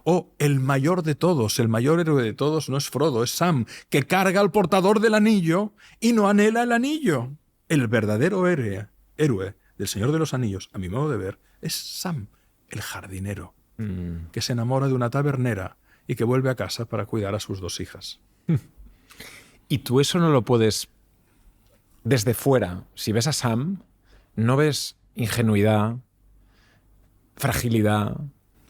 O el mayor de todos, el mayor héroe de todos no es Frodo, es Sam, que carga al portador del anillo y no anhela el anillo. El verdadero héroe del Señor de los Anillos, a mi modo de ver, es Sam, el jardinero, que se enamora de una tabernera y que vuelve a casa para cuidar a sus 2 hijas. Y tú eso no lo puedes... Desde fuera, si ves a Sam, no ves ingenuidad, fragilidad...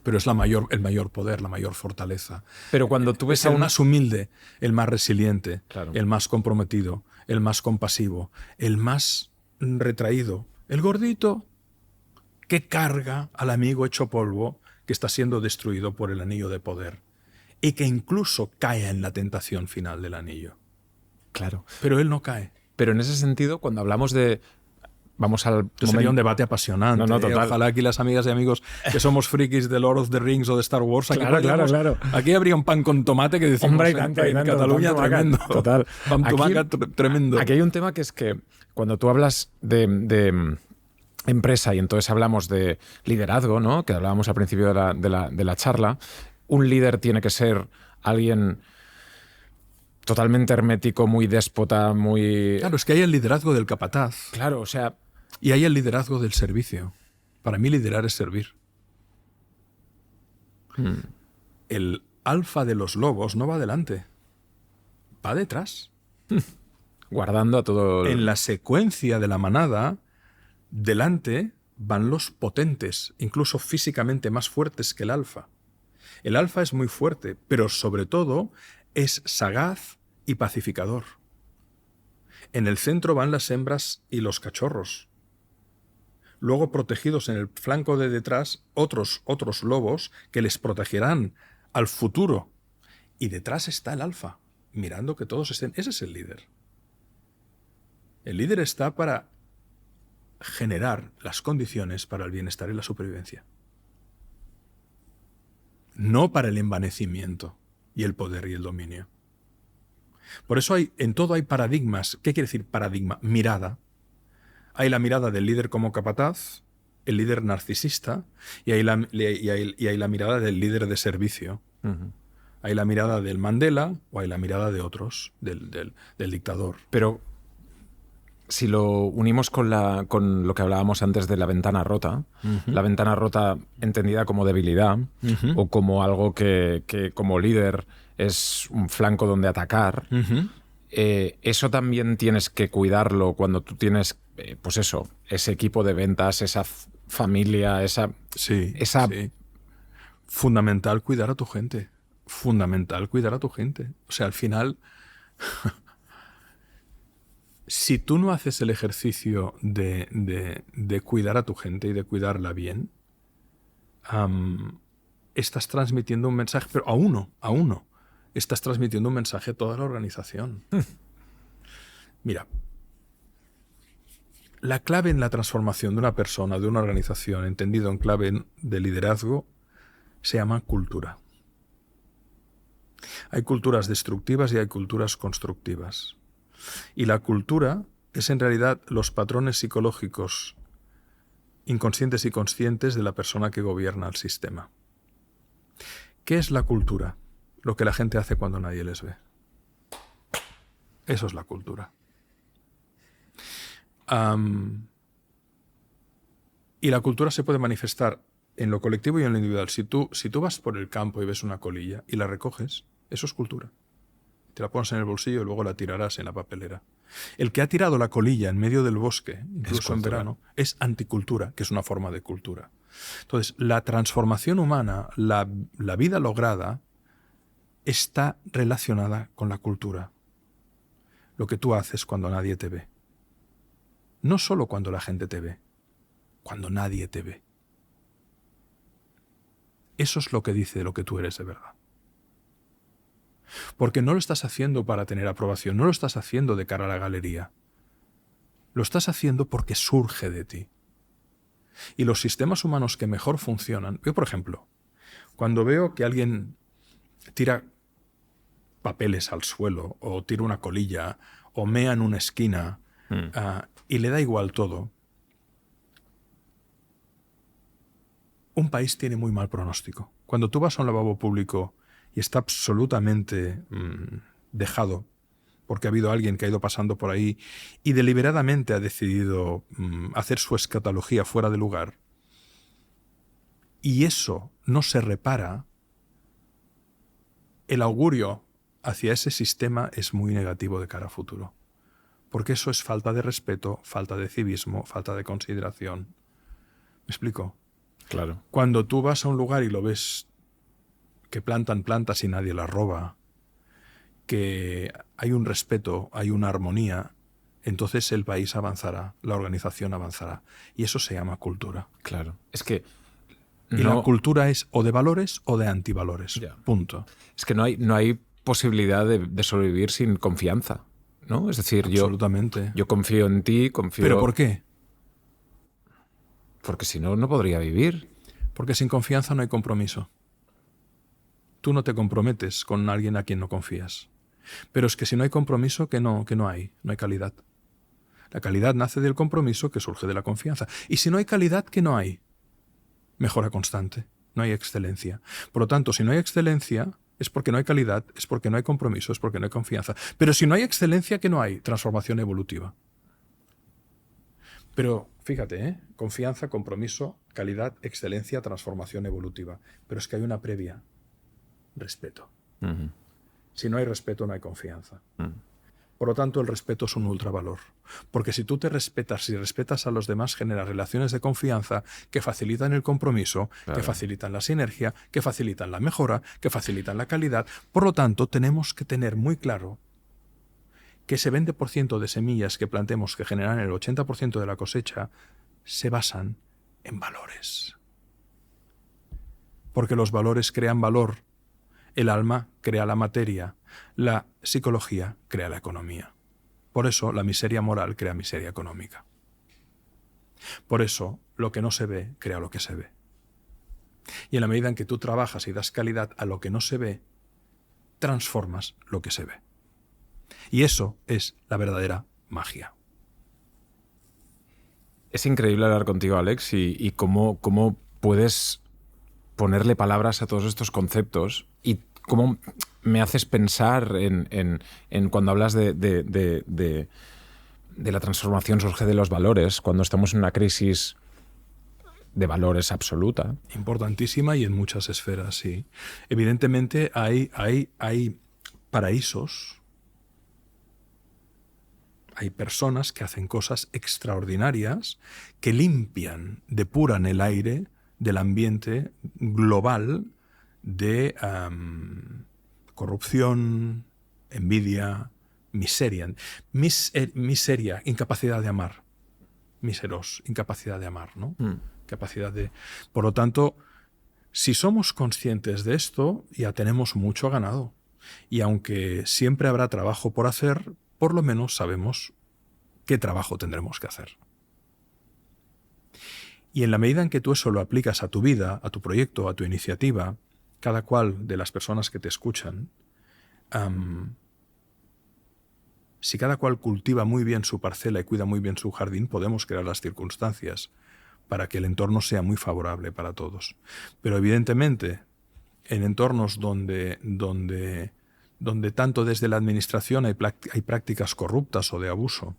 Pero es el mayor poder, la mayor fortaleza. Pero cuando tú ves es el más humilde, el más resiliente, claro, el más comprometido, el más compasivo, el más retraído, el gordito que carga al amigo hecho polvo que está siendo destruido por el anillo de poder y que incluso cae en la tentación final del anillo. Claro. Pero él no cae. Pero en ese sentido, cuando hablamos de... Vamos al momento... Sería un debate apasionante. No, total. Ojalá aquí las amigas y amigos que somos frikis de Lord of the Rings o de Star Wars... Claro. Aquí habría un pan con tomate que decimos en Cataluña, tremendo. Total. Pan tumaca, tremendo. Aquí hay un tema que es que cuando tú hablas de empresa y entonces hablamos de liderazgo, ¿no? Que hablábamos al principio de la charla, un líder tiene que ser alguien totalmente hermético, muy déspota, muy... Claro, es que hay el liderazgo del capataz. Claro, o sea... Y hay el liderazgo del servicio. Para mí liderar es servir. El alfa de los lobos no va adelante, va detrás. Guardando a todo... En la secuencia de la manada, delante van los potentes, incluso físicamente más fuertes que el alfa. El alfa es muy fuerte, pero sobre todo es sagaz y pacificador. En el centro van las hembras y los cachorros. Luego, protegidos en el flanco de detrás, otros lobos que les protegerán al futuro. Y detrás está el alfa, mirando que todos estén. Ese es el líder. El líder está para generar las condiciones para el bienestar y la supervivencia. No para el envanecimiento y el poder y el dominio. Por eso en todo hay paradigmas. ¿Qué quiere decir paradigma? Mirada. Hay la mirada del líder como capataz, el líder narcisista, y hay la mirada del líder de servicio. Hay la mirada del Mandela o hay la mirada de otros, del dictador. Pero si lo unimos con lo que hablábamos antes de la ventana rota, la ventana rota entendida como debilidad o como algo que como líder es un flanco donde atacar, eso también tienes que cuidarlo cuando tú tienes, pues eso, ese equipo de ventas, esa familia, esa... Sí. Fundamental cuidar a tu gente. Fundamental cuidar a tu gente. O sea, al final... Si tú no haces el ejercicio de cuidar a tu gente y de cuidarla bien, estás transmitiendo un mensaje, pero a uno, estás transmitiendo un mensaje a toda la organización. Mira, la clave en la transformación de una persona, de una organización, entendido en clave de liderazgo, se llama cultura. Hay culturas destructivas y hay culturas constructivas. Y la cultura es en realidad los patrones psicológicos inconscientes y conscientes de la persona que gobierna el sistema. ¿Qué es la cultura? Lo que la gente hace cuando nadie les ve. Eso es la cultura. Y la cultura se puede manifestar en lo colectivo y en lo individual. Si tú vas por el campo y ves una colilla y la recoges, eso es cultura. Te la pones en el bolsillo y luego la tirarás en la papelera. El que ha tirado la colilla en medio del bosque, incluso en verano, es anticultura, que es una forma de cultura. Entonces, la transformación humana, la vida lograda, está relacionada con la cultura. Lo que tú haces cuando nadie te ve. No solo cuando la gente te ve, cuando nadie te ve. Eso es lo que dice lo que tú eres de verdad. Porque no lo estás haciendo para tener aprobación, no lo estás haciendo de cara a la galería. Lo estás haciendo porque surge de ti. Y los sistemas humanos que mejor funcionan... Yo, por ejemplo, cuando veo que alguien tira papeles al suelo, o tira una colilla, o mea en una esquina, y le da igual todo, un país tiene muy mal pronóstico. Cuando tú vas a un lavabo público y está absolutamente dejado, porque ha habido alguien que ha ido pasando por ahí y deliberadamente ha decidido hacer su escatología fuera de lugar, y eso no se repara, el augurio hacia ese sistema es muy negativo de cara a futuro. Porque eso es falta de respeto, falta de civismo, falta de consideración. ¿Me explico? Claro. Cuando tú vas a un lugar y lo ves que plantan plantas y nadie las roba, que hay un respeto, hay una armonía, entonces el país avanzará, la organización avanzará. Y eso se llama cultura. Claro. Es que... Y la cultura es o de valores o de antivalores. Ya. Punto. Es que no hay posibilidad de sobrevivir sin confianza, ¿no? Es decir, absolutamente. Yo confío en ti, confío... ¿Pero por qué? Porque si no, no podría vivir. Porque sin confianza no hay compromiso. Tú no te comprometes con alguien a quien no confías. Pero es que si no hay compromiso, que no hay calidad. La calidad nace del compromiso que surge de la confianza. Y si no hay calidad, ¿qué no hay? Mejora constante. No hay excelencia. Por lo tanto, si no hay excelencia, es porque no hay calidad, es porque no hay compromiso, es porque no hay confianza. Pero si no hay excelencia, ¿qué no hay? Transformación evolutiva. Pero fíjate, ¿eh? Confianza, compromiso, calidad, excelencia, transformación evolutiva. Pero es que hay una previa. Respeto. Ujú. Si no hay respeto, no hay confianza. Ujú. Por lo tanto, el respeto es un ultravalor. Porque si tú te respetas y respetas a los demás, generas relaciones de confianza que facilitan el compromiso, Claro. que facilitan la sinergia, que facilitan la mejora, que facilitan la calidad. Por lo tanto, tenemos que tener muy claro que ese 20% de semillas que plantemos que generan el 80% de la cosecha se basan en valores. Porque los valores crean valor. El alma crea la materia, la psicología crea la economía. Por eso la miseria moral crea miseria económica. Por eso lo que no se ve crea lo que se ve. Y en la medida en que tú trabajas y das calidad a lo que no se ve, transformas lo que se ve. Y eso es la verdadera magia. Es increíble hablar contigo, Alex, y cómo puedes ponerle palabras a todos estos conceptos y cómo me haces pensar en cuando hablas de la transformación surge de los valores, cuando estamos en una crisis de valores absoluta. Importantísima y en muchas esferas, sí. Evidentemente hay paraísos, hay personas que hacen cosas extraordinarias, que limpian, depuran el aire del ambiente global de corrupción, envidia, miseria. Miseria, incapacidad de amar. Míseros, incapacidad de amar, ¿no? Capacidad de... Por lo tanto, si somos conscientes de esto, ya tenemos mucho ganado. Y aunque siempre habrá trabajo por hacer, por lo menos sabemos qué trabajo tendremos que hacer. Y en la medida en que tú eso lo aplicas a tu vida, a tu proyecto, a tu iniciativa, cada cual de las personas que te escuchan, si cada cual cultiva muy bien su parcela y cuida muy bien su jardín, podemos crear las circunstancias para que el entorno sea muy favorable para todos. Pero evidentemente, en entornos donde tanto desde la administración hay prácticas corruptas o de abuso,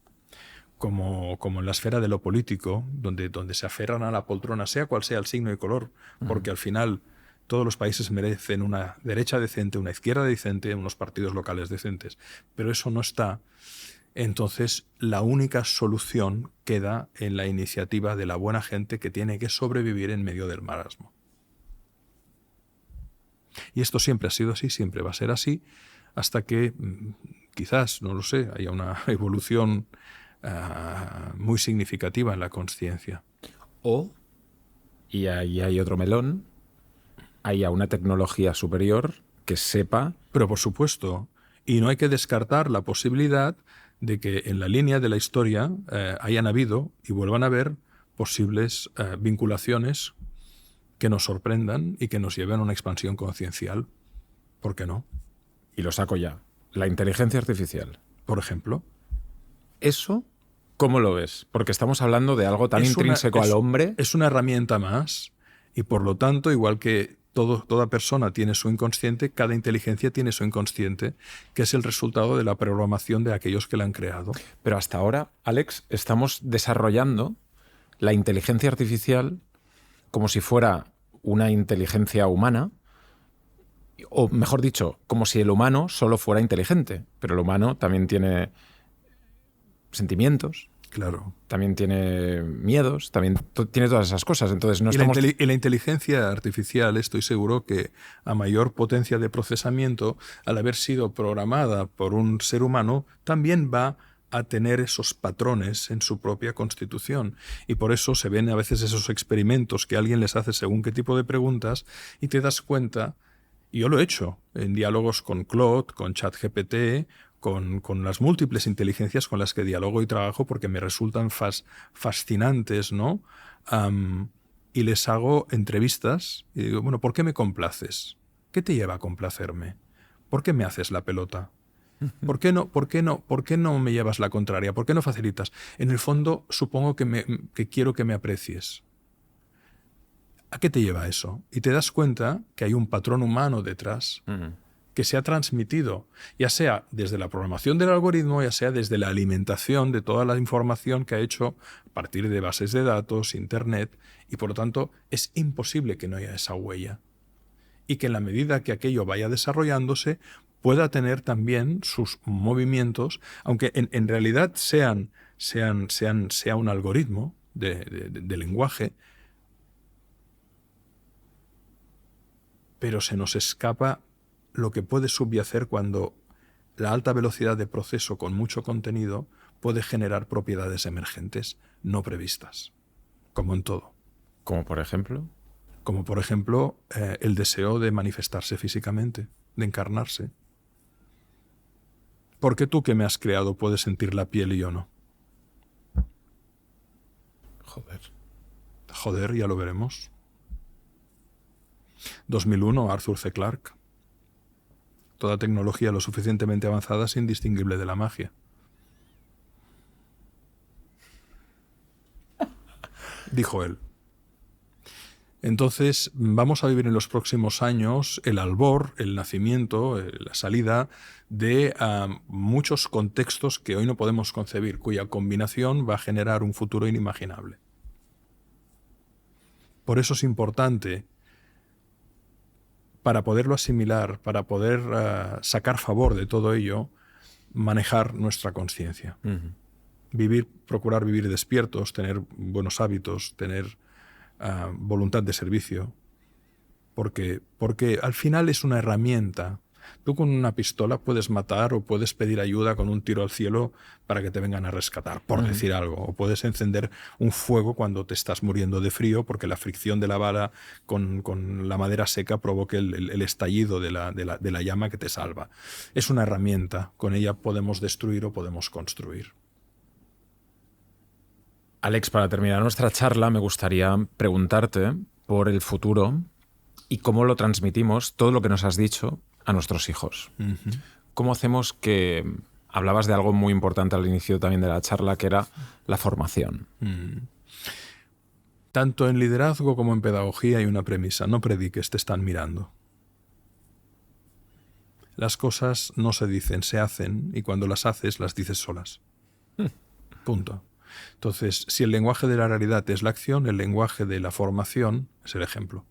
como en la esfera de lo político, donde se aferran a la poltrona, sea cual sea el signo y color, porque al final todos los países merecen una derecha decente, una izquierda decente, unos partidos locales decentes, pero eso no está. Entonces, la única solución queda en la iniciativa de la buena gente que tiene que sobrevivir en medio del marasmo. Y esto siempre ha sido así, siempre va a ser así, hasta que quizás, no lo sé, haya una evolución muy significativa en la consciencia. O, y ahí hay otro melón, haya una tecnología superior que sepa... Pero por supuesto, y no hay que descartar la posibilidad de que en la línea de la historia hayan habido y vuelvan a haber posibles vinculaciones que nos sorprendan y que nos lleven a una expansión conciencial. ¿Por qué no? Y lo saco ya. La inteligencia artificial. Por ejemplo. ¿Eso cómo lo ves? Porque estamos hablando de algo tan intrínseco al hombre. Es una herramienta más y por lo tanto, igual que toda persona tiene su inconsciente, cada inteligencia tiene su inconsciente, que es el resultado de la programación de aquellos que la han creado. Pero hasta ahora, Alex, estamos desarrollando la inteligencia artificial como si fuera una inteligencia humana, o mejor dicho, como si el humano solo fuera inteligente, pero el humano también tiene sentimientos, claro, también tiene miedos, también tiene todas esas cosas. Entonces no y estamos... la inteligencia artificial, estoy seguro que a mayor potencia de procesamiento, al haber sido programada por un ser humano, también va a tener esos patrones en su propia constitución. Y por eso se ven a veces esos experimentos que alguien les hace según qué tipo de preguntas y te das cuenta, y yo lo he hecho en diálogos con Claude, con ChatGPT, con las múltiples inteligencias con las que dialogo y trabajo porque me resultan fascinantes, ¿no? Y les hago entrevistas y digo, bueno, ¿por qué me complaces? ¿Qué te lleva a complacerme? ¿Por qué me haces la pelota? ¿Por qué no me llevas la contraria? ¿Por qué no facilitas? En el fondo, supongo que quiero que me aprecies. ¿A qué te lleva eso? Y te das cuenta que hay un patrón humano detrás que se ha transmitido, ya sea desde la programación del algoritmo, ya sea desde la alimentación de toda la información que ha hecho a partir de bases de datos, Internet, y por lo tanto es imposible que no haya esa huella. Y que en la medida que aquello vaya desarrollándose, pueda tener también sus movimientos, aunque en realidad sea un algoritmo de lenguaje, pero se nos escapa lo que puede subyacer cuando la alta velocidad de proceso con mucho contenido puede generar propiedades emergentes no previstas, como en todo. ¿Como por ejemplo? Como por ejemplo el deseo de manifestarse físicamente, de encarnarse. ¿Por qué tú que me has creado puedes sentir la piel y yo no? Joder, ya lo veremos. 2001, Arthur C. Clarke. Toda tecnología lo suficientemente avanzada es indistinguible de la magia. Dijo él. Entonces, vamos a vivir en los próximos años el albor, el nacimiento, la salida de muchos contextos que hoy no podemos concebir, cuya combinación va a generar un futuro inimaginable. Por eso es importante, para poderlo asimilar, para poder sacar favor de todo ello, manejar nuestra conciencia. Procurar vivir despiertos, tener buenos hábitos, tener voluntad de servicio, porque al final es una herramienta. Tú con una pistola puedes matar o puedes pedir ayuda con un tiro al cielo para que te vengan a rescatar, por decir algo. O puedes encender un fuego cuando te estás muriendo de frío porque la fricción de la bala con la madera seca provoque el estallido de la llama que te salva. Es una herramienta. Con ella podemos destruir o podemos construir. Alex, para terminar nuestra charla me gustaría preguntarte por el futuro y cómo lo transmitimos, todo lo que nos has dicho, a nuestros hijos. ¿Cómo hacemos que... Hablabas de algo muy importante al inicio también de la charla, que era la formación. Tanto en liderazgo como en pedagogía hay una premisa: no prediques, te están mirando. Las cosas no se dicen, se hacen, y cuando las haces, las dices solas. Punto. Entonces, si el lenguaje de la realidad es la acción, el lenguaje de la formación es el ejemplo.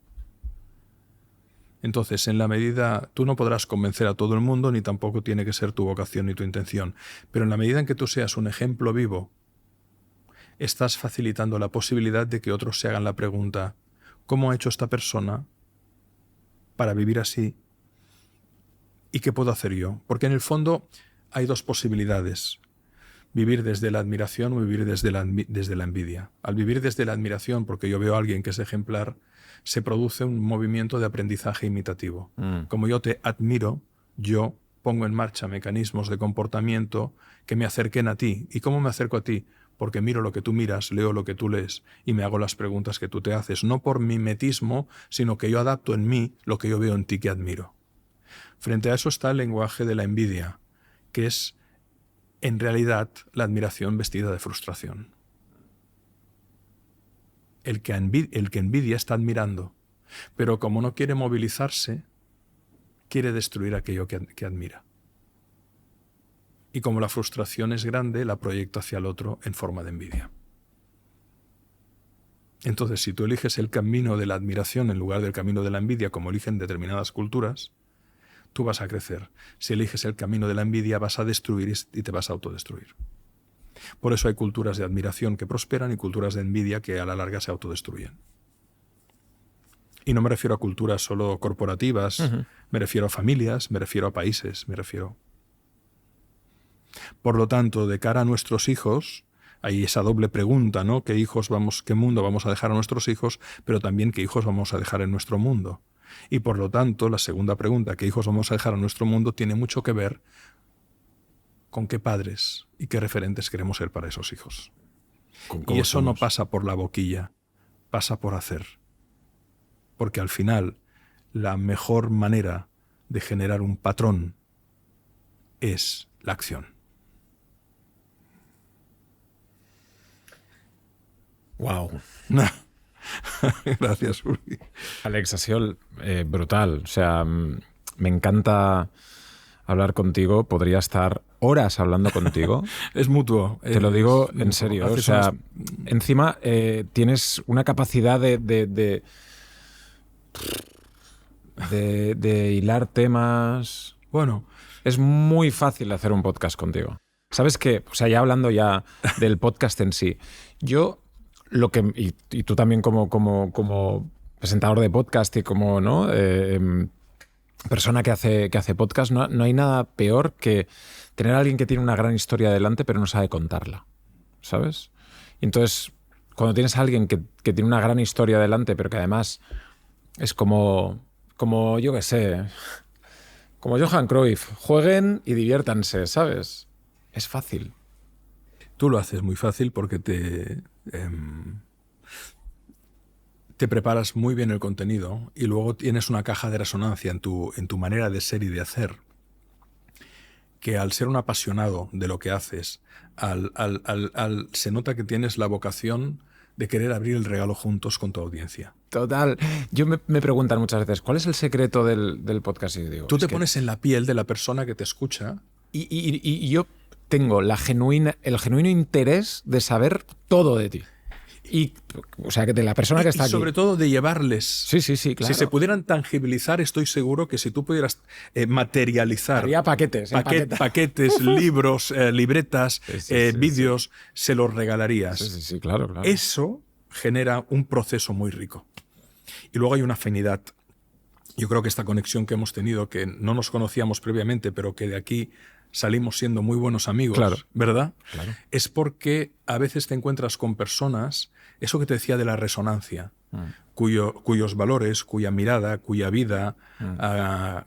Entonces, en la medida, tú no podrás convencer a todo el mundo, ni tampoco tiene que ser tu vocación ni tu intención, pero en la medida en que tú seas un ejemplo vivo, estás facilitando la posibilidad de que otros se hagan la pregunta: ¿cómo ha hecho esta persona para vivir así? ¿Y qué puedo hacer yo? Porque en el fondo hay dos posibilidades: vivir desde la admiración o vivir desde la envidia. Al vivir desde la admiración, porque yo veo a alguien que es ejemplar, se produce un movimiento de aprendizaje imitativo. Como yo te admiro, yo pongo en marcha mecanismos de comportamiento que me acerquen a ti. ¿Y cómo me acerco a ti? Porque miro lo que tú miras, leo lo que tú lees y me hago las preguntas que tú te haces. No por mimetismo, sino que yo adapto en mí lo que yo veo en ti que admiro. Frente a eso está el lenguaje de la envidia, que es en realidad la admiración vestida de frustración. El que envidia está admirando, pero como no quiere movilizarse, quiere destruir aquello que admira. Y como la frustración es grande, la proyecta hacia el otro en forma de envidia. Entonces, si tú eliges el camino de la admiración en lugar del camino de la envidia, como eligen determinadas culturas, tú vas a crecer. Si eliges el camino de la envidia, vas a destruir y te vas a autodestruir. Por eso hay culturas de admiración que prosperan y culturas de envidia que a la larga se autodestruyen. Y no me refiero a culturas solo corporativas, me refiero a familias, me refiero a países, Por lo tanto, de cara a nuestros hijos, hay esa doble pregunta, ¿no? ¿Qué mundo vamos a dejar a nuestros hijos? Pero también qué hijos vamos a dejar en nuestro mundo. Y por lo tanto, la segunda pregunta, ¿qué hijos vamos a dejar a nuestro mundo?, tiene mucho que ver con qué padres y qué referentes queremos ser para esos hijos. Y eso no pasa por la boquilla, pasa por hacer. Porque al final, la mejor manera de generar un patrón es la acción. Wow. Gracias, Uri. Alex, ha sido brutal. O sea, me encanta hablar contigo. Podría estar horas hablando contigo. Es mutuo. Te lo digo mutuo. en serio. O sea, encima tienes una capacidad de hilar temas. Bueno. Es muy fácil hacer un podcast contigo. ¿Sabes qué? O sea, ya hablando ya del podcast en sí. Yo, lo que... Y tú también como presentador de podcast y como, ¿no? Persona que hace podcast, no hay nada peor que tener a alguien que tiene una gran historia delante pero no sabe contarla, ¿sabes? Y entonces, cuando tienes a alguien que tiene una gran historia delante pero que además es como yo qué sé, como Johan Cruyff, jueguen y diviértanse, ¿sabes? Es fácil. Tú lo haces muy fácil porque te preparas muy bien el contenido y luego tienes una caja de resonancia en tu manera de ser y de hacer, que al ser un apasionado de lo que haces, se nota que tienes la vocación de querer abrir el regalo juntos con tu audiencia. Total. Yo me preguntan muchas veces, ¿cuál es el secreto del podcast? Y digo, tú te pones en la piel de la persona que te escucha. Y yo tengo el genuino interés de saber todo de ti. O sea, que de la persona que está aquí. Sobre todo de llevarles. Sí, claro. Si se pudieran tangibilizar, estoy seguro que si tú pudieras materializar. Haría paquetes. Paquetes, libros, libretas, vídeos, se los regalarías. Sí, claro. Eso genera un proceso muy rico. Y luego hay una afinidad. Yo creo que esta conexión que hemos tenido, que no nos conocíamos previamente, pero que de aquí salimos siendo muy buenos amigos, claro, ¿verdad? Claro. Es porque a veces te encuentras con personas, eso que te decía de la resonancia, cuyos valores, cuya mirada, cuya vida,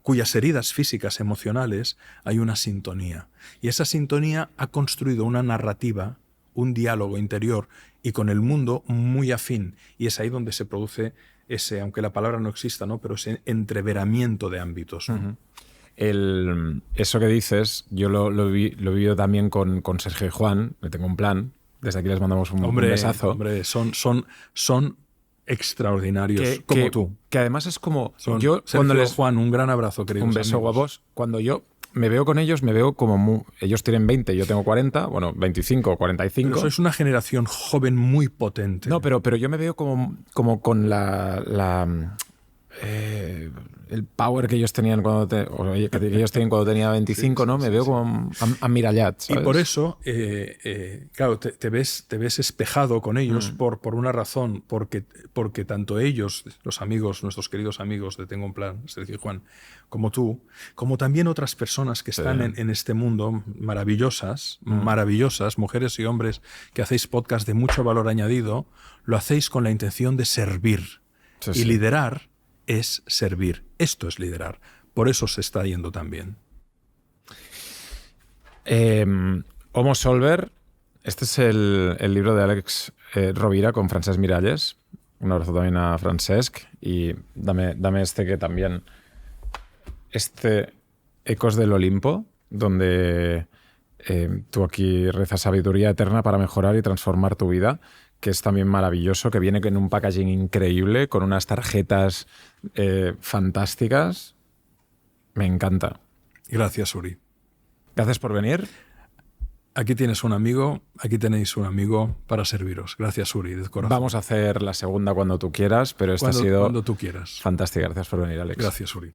cuyas heridas físicas, emocionales, hay una sintonía. Y esa sintonía ha construido una narrativa, un diálogo interior y con el mundo muy afín. Y es ahí donde se produce ese, aunque la palabra no exista, ¿no? Pero ese entreveramiento de ámbitos, ¿no? Eso que dices, yo lo he vivido también con Sergio y Juan, le tengo un plan, desde aquí les mandamos un besazo. Hombre, son extraordinarios, como tú. Que además es como... Sergio, Juan, un gran abrazo, queridos un beso, amigos. guapos. Cuando yo me veo con ellos, me veo como... ellos tienen 20, yo tengo 40, bueno, 25, 45. Pero sois una generación joven muy potente. No, pero yo me veo como con el power que ellos tenían que ellos tenían cuando tenía 25, ¿no? Me veo como amirallat, ¿sabes? Y por eso, claro, te ves espejado con ellos por una razón, porque tanto ellos, los amigos, nuestros queridos amigos de Tengo un Plan, Sergio y Juan, como tú, como también otras personas que están en este mundo, maravillosas, mujeres y hombres que hacéis podcast de mucho valor añadido, lo hacéis con la intención de servir. Y liderar es servir. Esto es liderar. Por eso se está yendo tan bien. Homo Solver. Este es el libro de Alex Rovira con Francesc Miralles. Un abrazo también a Francesc. Y dame este que también... Ecos del Olimpo, donde tú aquí rezas sabiduría eterna para mejorar y transformar tu vida, que es también maravilloso, que viene en un packaging increíble, con unas tarjetas fantásticas. Me encanta. Gracias, Uri. Gracias por venir. Aquí tienes un amigo, aquí tenéis un amigo para serviros. Gracias, Uri, de corazón. Vamos a hacer la segunda cuando tú quieras, pero esta ha sido cuando tú quieras. Fantástica. Gracias por venir, Alex. Gracias, Uri.